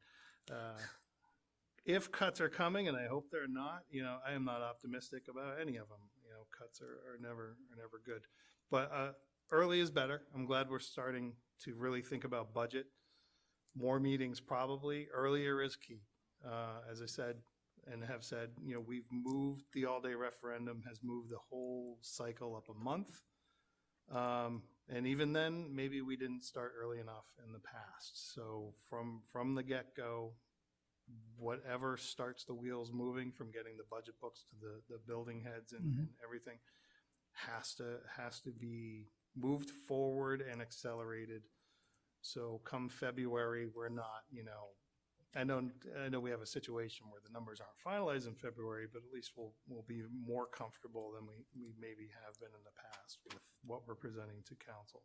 If cuts are coming, and I hope they're not, I am not optimistic about any of them. Cuts are never good. But early is better. I'm glad we're starting to really think about budget. More meetings probably. Earlier is key. As I said and have said, we've moved, the all-day referendum has moved the whole cycle up a month. And even then, maybe we didn't start early enough in the past. So from the get-go, whatever starts the wheels moving, from getting the budget books to the building heads and everything, has to be moved forward and accelerated. So come February, we're not, I know we have a situation where the numbers aren't finalized in February, but at least we'll be more comfortable than we maybe have been in the past with what we're presenting to council.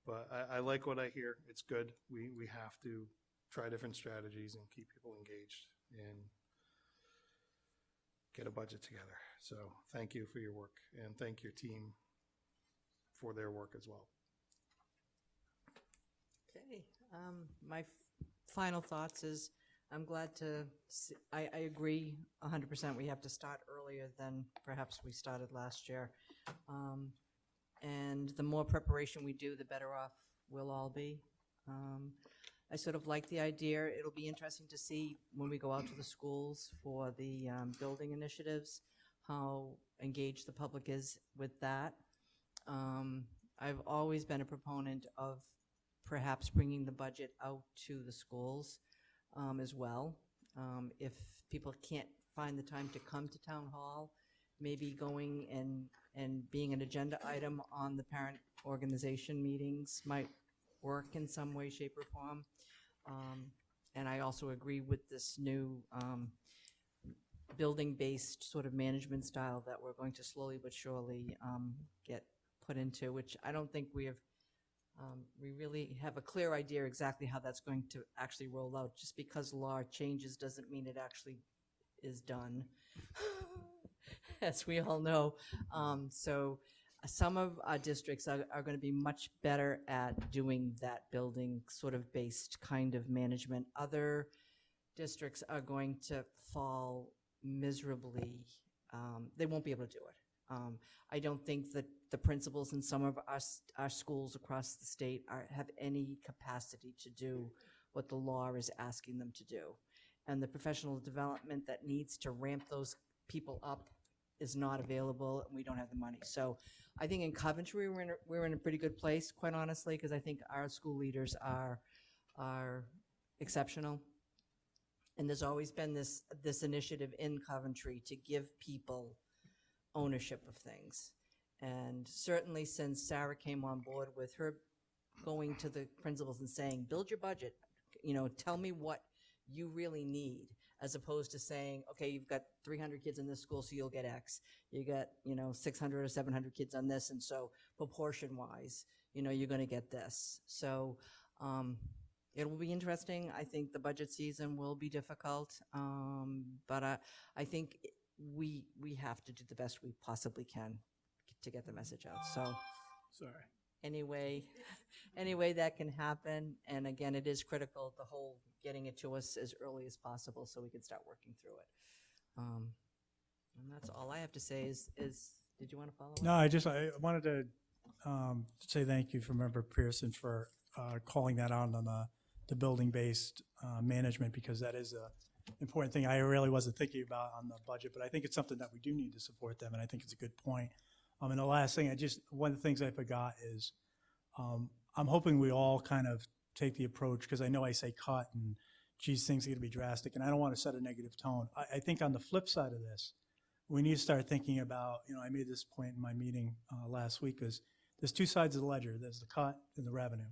But I like what I hear. It's good. We have to try different strategies and keep people engaged and get a budget together. So thank you for your work, and thank your team for their work as well. Okay, my final thoughts is, I'm glad to see, I agree 100%, we have to start earlier than perhaps we started last year. And the more preparation we do, the better off we'll all be. I sort of like the idea. It'll be interesting to see when we go out to the schools for the building initiatives, how engaged the public is with that. I've always been a proponent of perhaps bringing the budget out to the schools as well. If people can't find the time to come to town hall, maybe going and being an agenda item on the parent organization meetings might work in some way, shape, or form. And I also agree with this new building-based sort of management style that we're going to slowly but surely get put into, which I don't think we really have a clear idea exactly how that's going to actually roll out. Just because law changes doesn't mean it actually is done, as we all know. So some of our districts are going to be much better at doing that building sort of based kind of management. Other districts are going to fall miserably. They won't be able to do it. I don't think that the principals in some of our schools across the state have any capacity to do what the law is asking them to do. And the professional development that needs to ramp those people up is not available, and we don't have the money. So I think in Coventry, we're in a pretty good place, quite honestly, because I think our school leaders are exceptional. And there's always been this initiative in Coventry to give people ownership of things. And certainly since Sarah came on board with her going to the principals and saying, build your budget, tell me what you really need, as opposed to saying, okay, you've got 300 kids in this school, so you'll get X. You got, 600 or 700 kids on this, and so proportion-wise, you're going to get this. So it will be interesting. I think the budget season will be difficult, but I think we have to do the best we possibly can to get the message out. So Sorry. anyway that can happen. And again, it is critical, the whole getting it to us as early as possible so we can start working through it. And that's all I have to say is did you want to follow up? No, I wanted to say thank you for Member Pearson for calling that out on the building-based management, because that is a important thing I really wasn't thinking about on the budget, but I think it's something that we do need to support them, and I think it's a good point. And the last thing, one of the things I forgot is I'm hoping we all kind of take the approach, because I know I say cut and geez, things are going to be drastic, and I don't want to set a negative tone. I think on the flip side of this, we need to start thinking about, I made this point in my meeting last week, is there's two sides of the ledger. There's the cut and the revenue.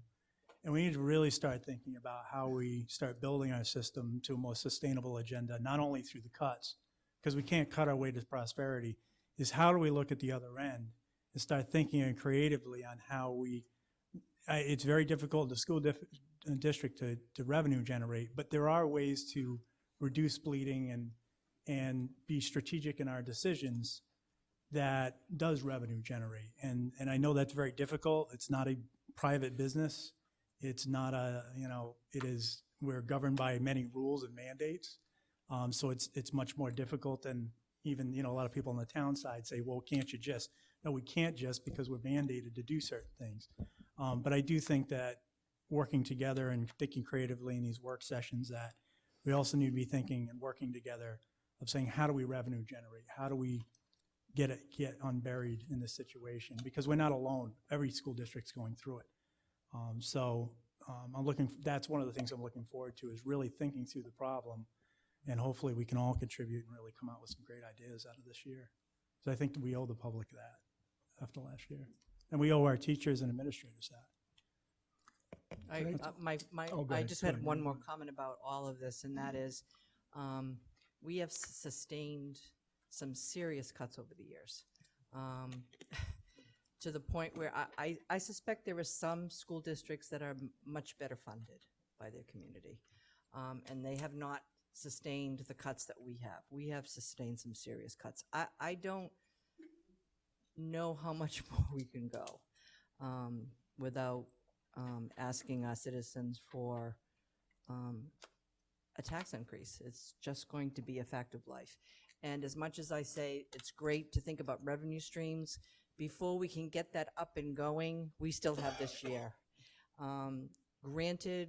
And we need to really start thinking about how we start building our system to a more sustainable agenda, not only through the cuts, because we can't cut our way to prosperity, is how do we look at the other end and start thinking creatively on how it's very difficult in the school district to revenue generate, but there are ways to reduce bleeding and be strategic in our decisions that does revenue generate. And I know that's very difficult. It's not a private business. It's not we're governed by many rules and mandates. So it's much more difficult than even, a lot of people on the town side say, well, can't you just? No, we can't just, because we're mandated to do certain things. But I do think that working together and thinking creatively in these work sessions, that we also need to be thinking and working together of saying, how do we revenue generate? How do we get unburied in this situation, because we're not alone. Every school district's going through it. That's one of the things I'm looking forward to, is really thinking through the problem, and hopefully we can all contribute and really come out with some great ideas out of this year. So I think we owe the public that after last year. And we owe our teachers and administrators that. go I ahead. just Go had ahead. one more comment about all of this, and that is, we have sustained some serious cuts over the years. To the point where I suspect there are some school districts that are much better funded by their community. And they have not sustained the cuts that we have. We have sustained some serious cuts. I don't know how much more we can go without asking our citizens for a tax increase. It's just going to be a fact of life. And as much as I say it's great to think about revenue streams, before we can get that up and going, we still have this year. Granted,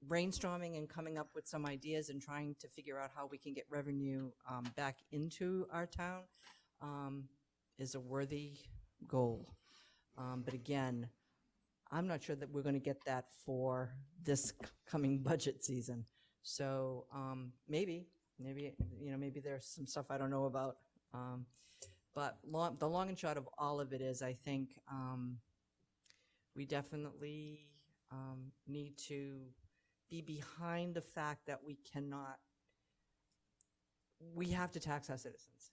brainstorming and coming up with some ideas and trying to figure out how we can get revenue back into our town is a worthy goal. But again, I'm not sure that we're going to get that for this coming budget season. So maybe there's some stuff I don't know about. But the long and short of all of it is, I think we definitely need to be behind the fact that we have to tax our citizens,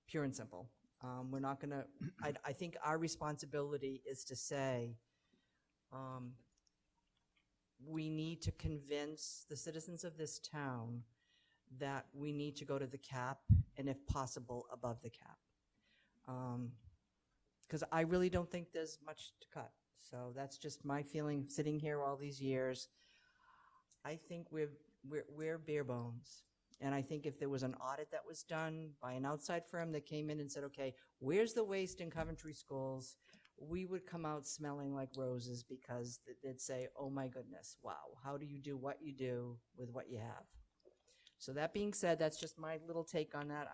pure and simple. We're not going to, I think our responsibility is to say, we need to convince the citizens of this town that we need to go to the cap, and if possible, above the cap. Because I really don't think there's much to cut. So that's just my feeling sitting here all these years. I think we're bare bones. And I think if there was an audit that was done by an outside firm that came in and said, okay, where's the waste in Coventry schools? We would come out smelling like roses, because they'd say, oh my goodness, wow, how do you do what you do with what you have? So that being said, that's just my little take on that.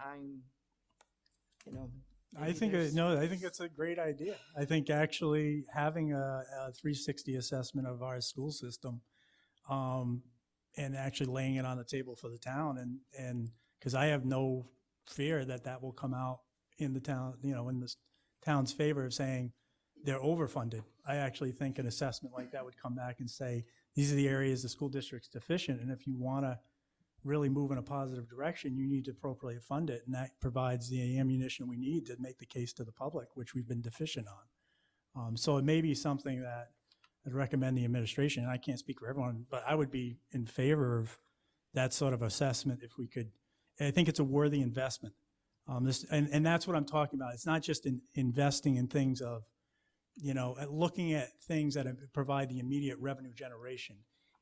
I think it's a great idea. I think actually having a 360 assessment of our school system, and actually laying it on the table for the town, and because I have no fear that will come out in the town, in the town's favor of saying they're overfunded. I actually think an assessment like that would come back and say, these are the areas the school district's deficient, and if you want to really move in a positive direction, you need to appropriately fund it, and that provides the ammunition we need to make the case to the public, which we've been deficient on. So it may be something that I'd recommend the administration, and I can't speak for everyone, but I would be in favor of that sort of assessment if we could. And I think it's a worthy investment. And that's what I'm talking about. It's not just investing in things of, looking at things that provide the immediate revenue generation.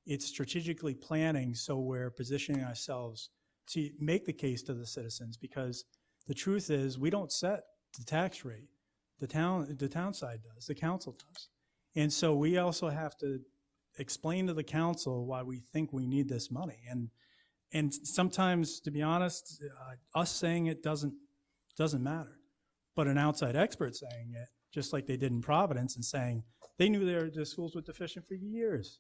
It's strategically planning, so we're positioning ourselves to make the case to the citizens, because the truth is we don't set the tax rate. The town side does, the council does. And so we also have to explain to the council why we think we need this money. And sometimes, to be honest, us saying it doesn't matter. But an outside expert saying it, just like they did in Providence, and saying they knew their schools were deficient for years.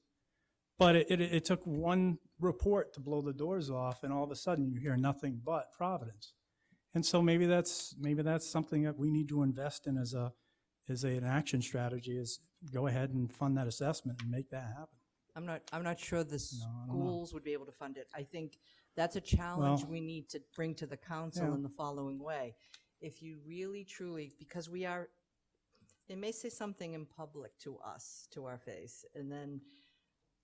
But it took one report to blow the doors off, and all of a sudden you hear nothing but Providence. And so maybe that's something that we need to invest in as an action strategy, is go ahead and fund that assessment and make that happen. I'm not sure the I don't know. schools would be able to fund it. I think that's a challenge we need to bring to the council in the following way. If you really, truly, because they may say something in public to us, to our face, and then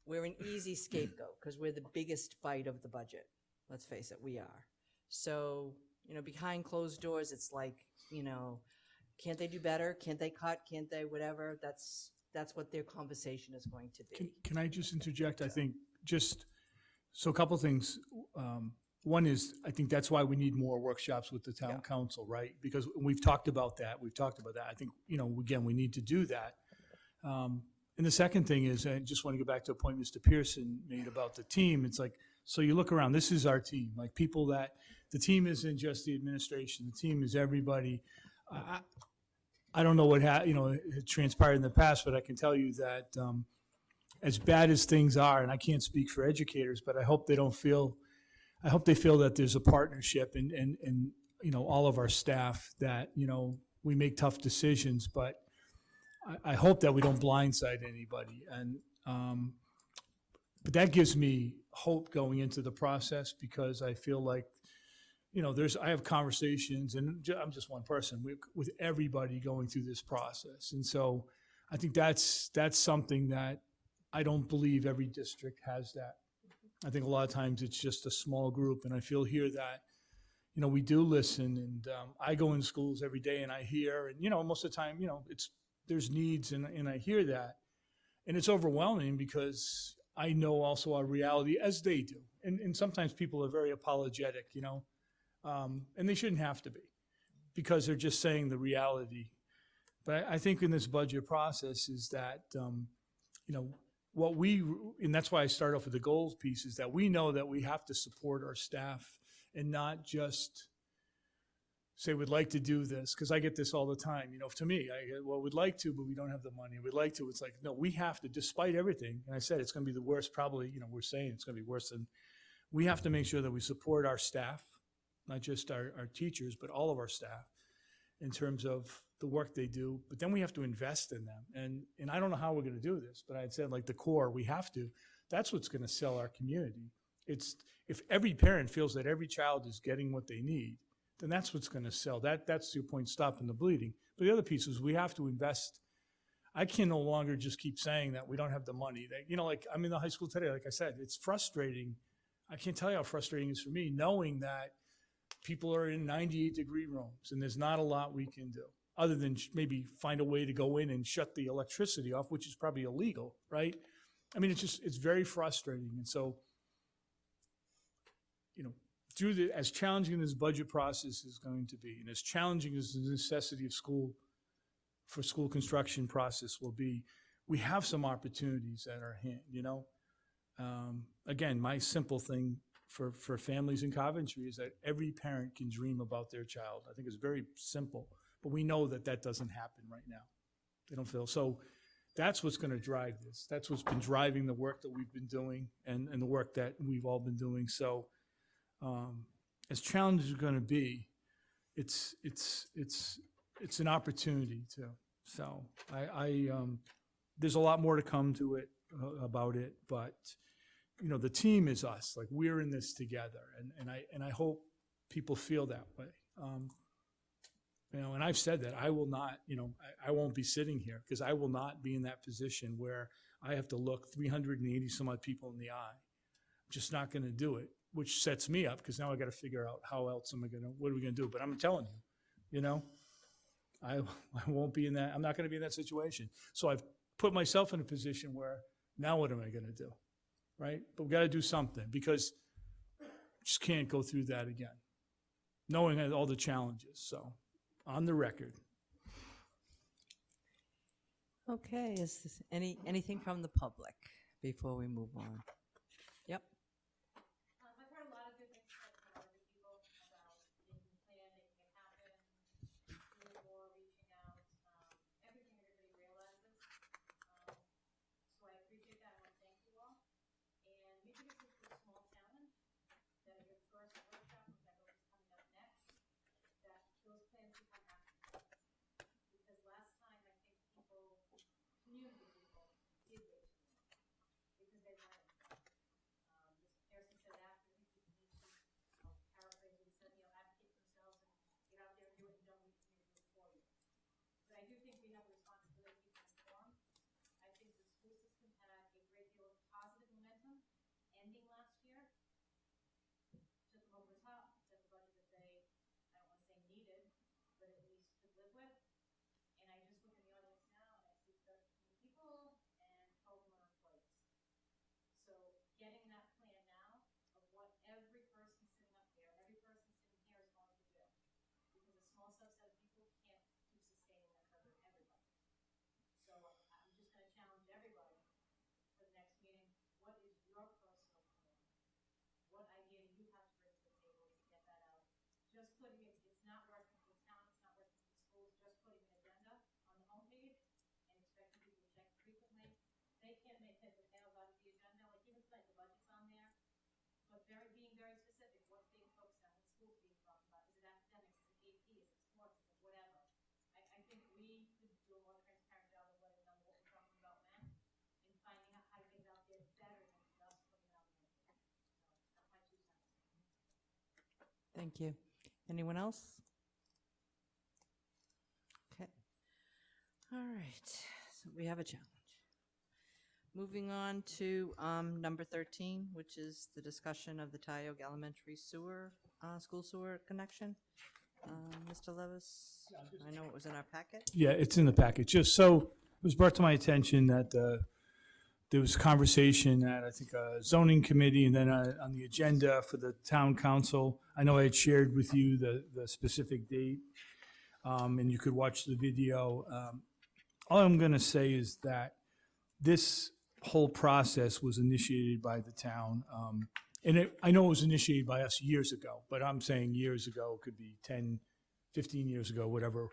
we're an easy scapegoat because we're the biggest bite of the budget. Let's face it, we are. So, behind closed doors, it's like, can't they do better? Can't they cut? Can't they whatever? That's what their conversation is going to be. Can I just interject? I think so a couple things. One is, I think that's why we need more workshops with the town council, right? Because we've talked about that. I think, again, we need to do that. And the second thing is, I just want to go back to a point Mr. Pearson made about the team. It's like, So you look around, this is our team, like people that, the team isn't just the administration, the team is everybody. I don't know what had transpired in the past, but I can tell you that as bad as things are, and I can't speak for educators, but I hope they feel that there's a partnership and all of our staff that, we make tough decisions, but I hope that we don't blindside anybody. And, but that gives me hope going into the process because I feel like, I have conversations, and I'm just one person with everybody going through this process. And so I think that's something that I don't believe every district has that. I think a lot of times it's just a small group, and I feel here that, we do listen, and I go in schools every day and I hear, and, most of the time, there's needs, and I hear that. And it's overwhelming because I know also our reality, as they do. And sometimes people are very apologetic, and they shouldn't have to be because they're just saying the reality. But I think in this budget process is that, and that's why I start off with the goals piece, is that we know that we have to support our staff and not just say we'd like to do this, because I get this all the time. To me, we'd like to, but we don't have the money. We'd like to. It's like, no, we have to, despite everything. And I said it's going to be the worst, probably, we're saying it's going to be worse than, we have to make sure that we support our staff, not just our teachers, but all of our staff in terms of the work they do. But then we have to invest in them. And I don't know how we're going to do this, but I'd said like the core, we have to. That's what's going to sell our community. It's if every parent feels that every child is getting what they need, then that's what's going to sell. That's your point, stopping the bleeding. But the other piece is we have to invest. I can no longer just keep saying that we don't have the money. That, like I'm in the high school today, like I said, it's frustrating. I can't tell you how frustrating it is for me knowing that people are in 98-degree rooms and there's not a lot we can do other than maybe find a way to go in and shut the electricity off, which is probably illegal, right? I mean, it's very frustrating. And so, as challenging as this budget process is going to be, and as challenging as the necessity of school construction process will be, we have some opportunities at our hand, Again, my simple thing for families in Coventry is that every parent can dream about their child. I think it's very simple, but we know that doesn't happen right now. They don't feel so. That's what's going to drive this. That's what's been driving the work that we've been doing and the work that we've all been doing. So, as challenging as it's going to be, it's an opportunity too. So there's a lot more to come to it about it, but the team is us. Like we're in this together, and I hope people feel that way. And I've said that I will not, I won't be sitting here because I will not be in that position where I have to look 380 some odd people in the eye. I'm just not going to do it, which sets me up because now I got to figure out what are we going to do? But I'm telling you, I won't be in that. I'm not going to be in that situation. So I've put myself in a position where now what am I going to do? Right? But we got to do something because just can't go through that again, knowing all the challenges. So on the record. Okay, is this anything from the public before we move on? Yep. I've heard a lot of good things from other people about making a plan, making it happen, doing more, reaching out, everything everybody realizes. So I appreciate that. I want to thank you all. And maybe this is a small challenge that your first workshop, whichever is coming up next, that those plans become action. Because last time I think community people did way too much because they wanted can't make heads or tails out of the agenda, like even tonight, the budget's on there, but being very specific, what's being focused on, what school's being talked about, is it academics, is it AP, is it sports, is it whatever? I think we could do a more transparent job of letting them know what we're talking about when, and finding out how to get it out there better than just putting it out there. So that's my 2 cents. Thank you. Anyone else? Okay. All right, so we have a challenge. Moving on to number 13, which is the discussion of the Tioga Elementary school sewer connection. Mr. Levis, I know it was in our packet. Yeah, it's in the package. Just so it was brought to my attention that there was conversation at, I think, a zoning committee and then on the agenda for the town council. I know I had shared with you the specific date, and you could watch the video. All I'm going to say is that this whole process was initiated by the town. I know it was initiated by us years ago, but I'm saying years ago, it could be 10, 15 years ago, whatever.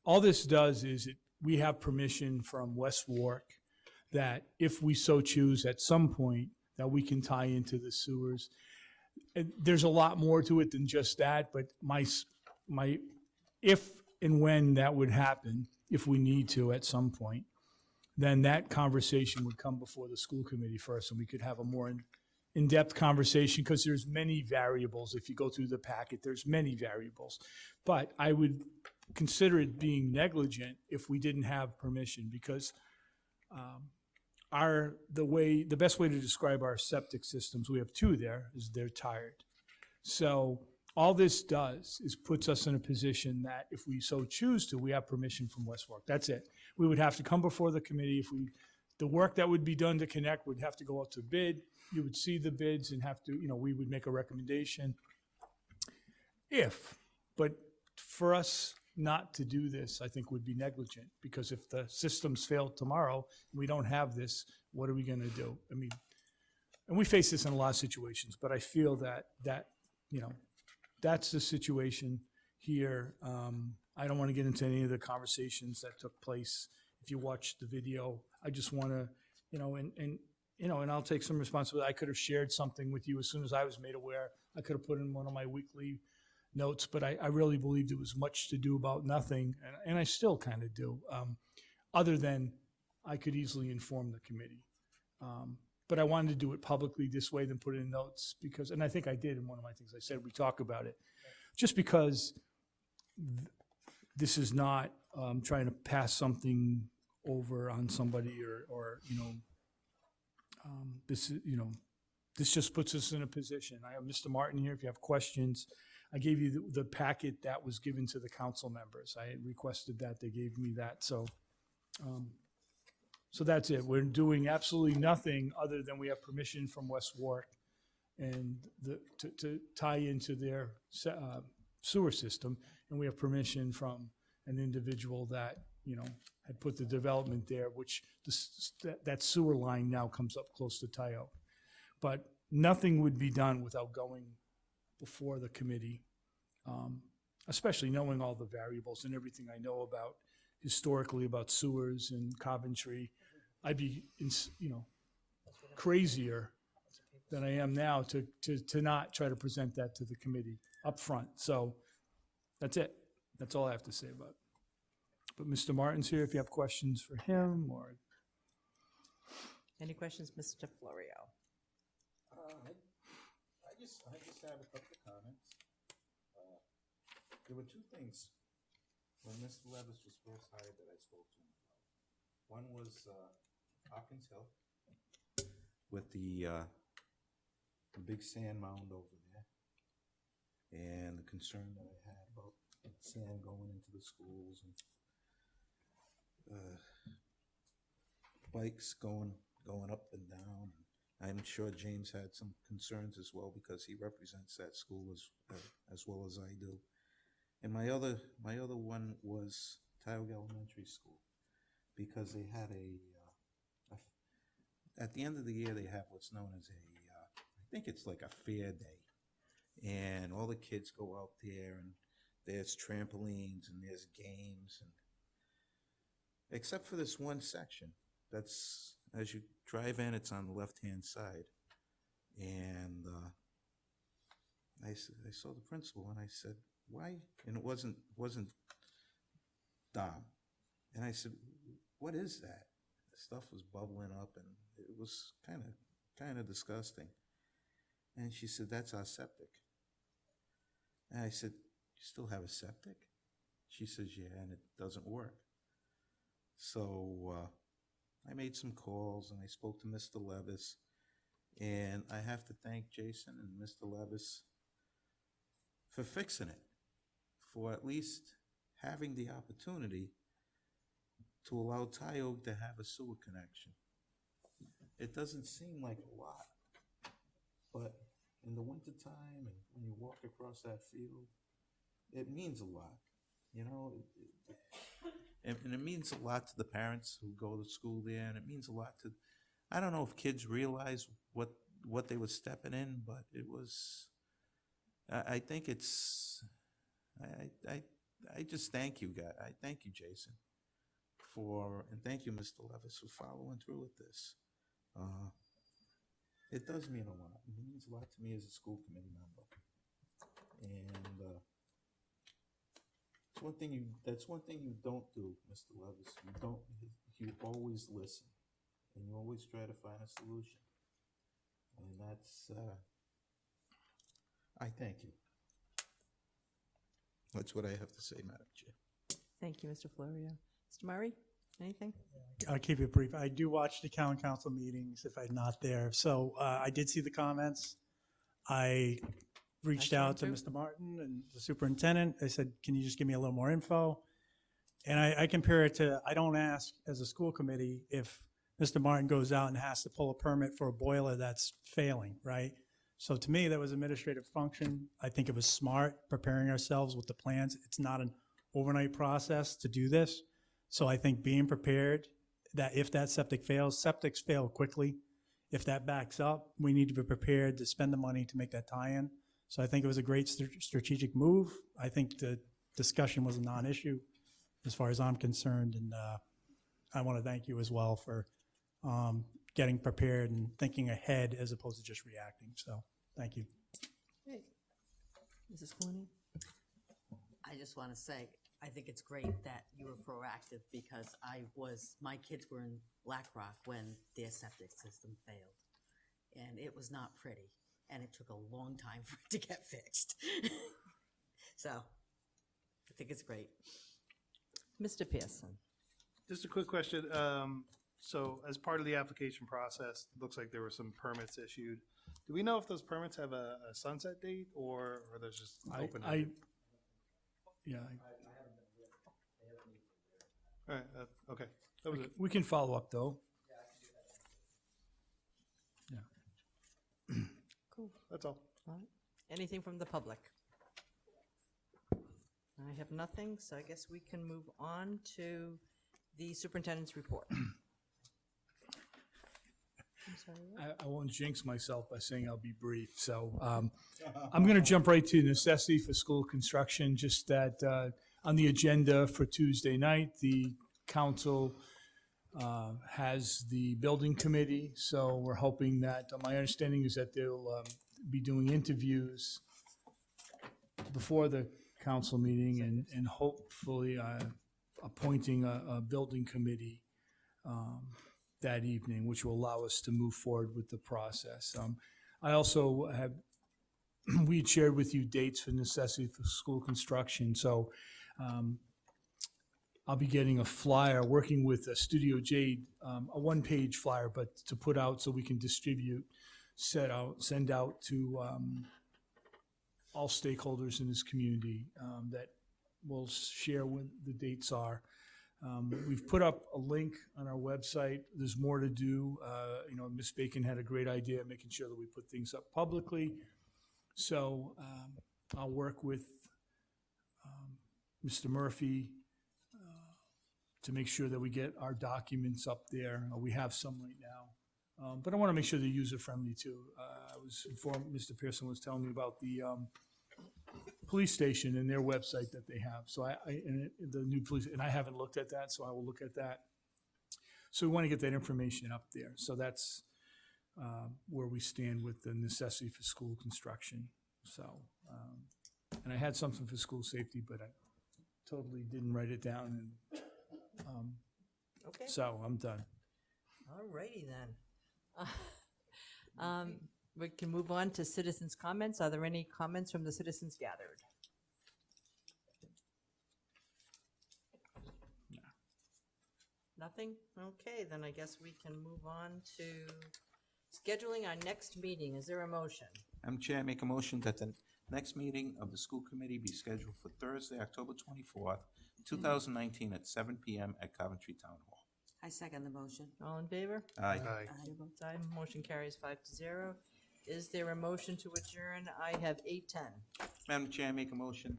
All this does is we have permission from West Warwick that if we so choose at some point that we can tie into the sewers. And there's a lot more to it than just that, but my if and when that would happen, if we need to at some point, then that conversation would come before the school committee first, and we could have a more in-depth conversation, because there's many variables. If you go through the packet, there's many variables. But I would consider it being negligent if we didn't have permission, because the best way to describe our septic systems, we have 2 there, is they're tired. So all this does is puts us in a position that if we so choose to, we have permission from West Warwick. That's it. We would have to come before the committee. The work that would be done to connect would have to go out to bid. You would see the bids and have to, we would make a recommendation. But for us not to do this, I think would be negligent, because if the systems fail tomorrow, and we don't have this, what are we going to do? I mean, and we face this in a lot of situations, but I feel that that's the situation here. I don't want to get into any of the conversations that took place. If you watch the video, I just want to, and I'll take some responsibility. I could have shared something with you as soon as I was made aware. I could have put in one of my weekly notes, but I really believed it was much to do about nothing, and I still kind of do, other than I could easily inform the committee. But I wanted to do it publicly this way than put it in notes, because, and I think I did in one of my things I said, we talk about it, just because this is not trying to pass something over on somebody or this just puts us in a position. I have Mr. Martin here if you have questions. I gave you the packet that was given to the council members. I had requested that, they gave me that, so that's it. We're doing absolutely nothing other than we have permission from West Warwick and to tie into their sewer system, and we have permission from an individual that had put the development there, which that sewer line now comes up close to Tioga. But nothing would be done without going before the committee, especially knowing all the variables and everything I know about historically about sewers in Coventry. I'd be, crazier than I am now to not try to present that to the committee up front. So that's it. That's all I have to say about it. But Mr. Martin's here if you have questions for him or. Any questions, Mr. Florio? I just have a couple of comments. There were 2 things when Mr. Levis was first hired that I spoke to him about. One was Hopkins Hill with the big sand mound over there, and the concern that I had about sand going into the schools and bikes going up and down. I'm sure James had some concerns as well, because he represents that school as well as I do. And my other one was Tioga Elementary School, because they had at the end of the year they have what's known as I think it's like a fair day, and all the kids go out there and there's trampolines and there's games, and except for this one section, that's, as you drive in, it's on the left-hand side. And I saw the principal and I said, why? And it wasn't Dom. And I said, what is that? The stuff was bubbling up and it was kind of disgusting. And she said, that's our septic. And I said, you still have a septic? She says, yeah, and it doesn't work. So I made some calls and I spoke to Mr. Levis. And I have to thank Jason and Mr. Levis for fixing it, for at least having the opportunity to allow Tioga to have a sewer connection. It doesn't seem like a lot, but in the wintertime and when you walk across that field, it means a lot, you know? And it means a lot to the parents who go to school there, and it means a lot to, I don't know if kids realize what they were stepping in, but it was, I think it's, I just thank you, guys. I thank you, Jason, and thank you, Mr. Levis, for following through with this. It does mean a lot. It means a lot to me as a school committee member. And that's one thing you don't do, Mr. Levis. You always listen, and you always try to find a solution. And that's, I thank you. That's what I have to say, Madam Chair. Thank you, Mr. Florio. Mr. Murray, anything? I'll keep it brief. I do watch the town council meetings if I'm not there. So I did see the comments. I reached out to Mr. Martin and the superintendent. I said, can you just give me a little more info? And I compare it to, I don't ask as a school committee if Mr. Martin goes out and has to pull a permit for a boiler that's failing, right? So to me, that was administrative function. I think it was smart preparing ourselves with the plans. It's not an overnight process to do this. So I think being prepared that if that septic fails, septics fail quickly. If that backs up, we need to be prepared to spend the money to make that tie-in. So I think it was a great strategic move. I think the discussion was a non-issue as far as I'm concerned. And I want to thank you as well for getting prepared and thinking ahead as opposed to just reacting. So thank you. Great. Mrs. Clooney? I just want to say, I think it's great that you were proactive because my kids were in Black Rock when their septic system failed. And it was not pretty. And it took a long time for it to get fixed. So I think it's great. Mr. Pearson? Just a quick question. So as part of the application process, it looks like there were some permits issued. Do we know if those permits have a sunset date or there's just open? Yeah, All right, okay. That was it. we can follow up, though. Cool. That's all. All right. Anything from the public? I have nothing, so I guess we can move on to the superintendent's report. I'm sorry, what? I won't jinx myself by saying I'll be brief. So I'm going to jump right to necessity for school construction. Just that on the agenda for Tuesday night, the council has the building committee. So we're hoping that, my understanding is that they'll be doing interviews before the council meeting and hopefully appointing a building committee that evening, which will allow us to move forward with the process. I also have, we had shared with you dates for necessity for school construction. So I'll be getting a flyer, working with Studio Jade, a one-page flyer, but to put out so we can distribute, send out to all stakeholders in this community that will share when the dates are. We've put up a link on our website. There's more to do. Ms. Bacon had a great idea of making sure that we put things up publicly. So I'll work with Mr. Murphy to make sure that we get our documents up there. We have some right now. But I want to make sure they're user-friendly too. I was informed, Mr. Pearson was telling me about the police station and their website that they have. So the new police, and I haven't looked at that, so I will look at that. So we want to get that information up there. So that's where we stand with the necessity for school construction. So, and I had something for school safety, but I totally didn't write it down. And Okay, so I'm done. all righty then. We can move on to citizens' comments. Are there any comments from the citizens gathered? Nothing? Okay, then I guess we can move on to scheduling our next meeting. Is there a motion? Madam Chair, I make a motion that the next meeting of the school committee be scheduled for Thursday, October 24th, 2019 at 7 PM at Coventry Town Hall. I second the motion. All in favor? Aye. Aye. Chair votes aye. Motion carries 5-0. Is there a motion to adjourn? I have 8:10. Madam Chair, I make a motion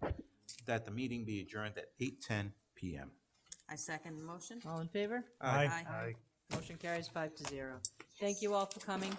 that the meeting be adjourned at 8:10 PM. I second the motion. All in favor? Aye. Aye. Aye. Motion carries 5-0. Thank you all for coming.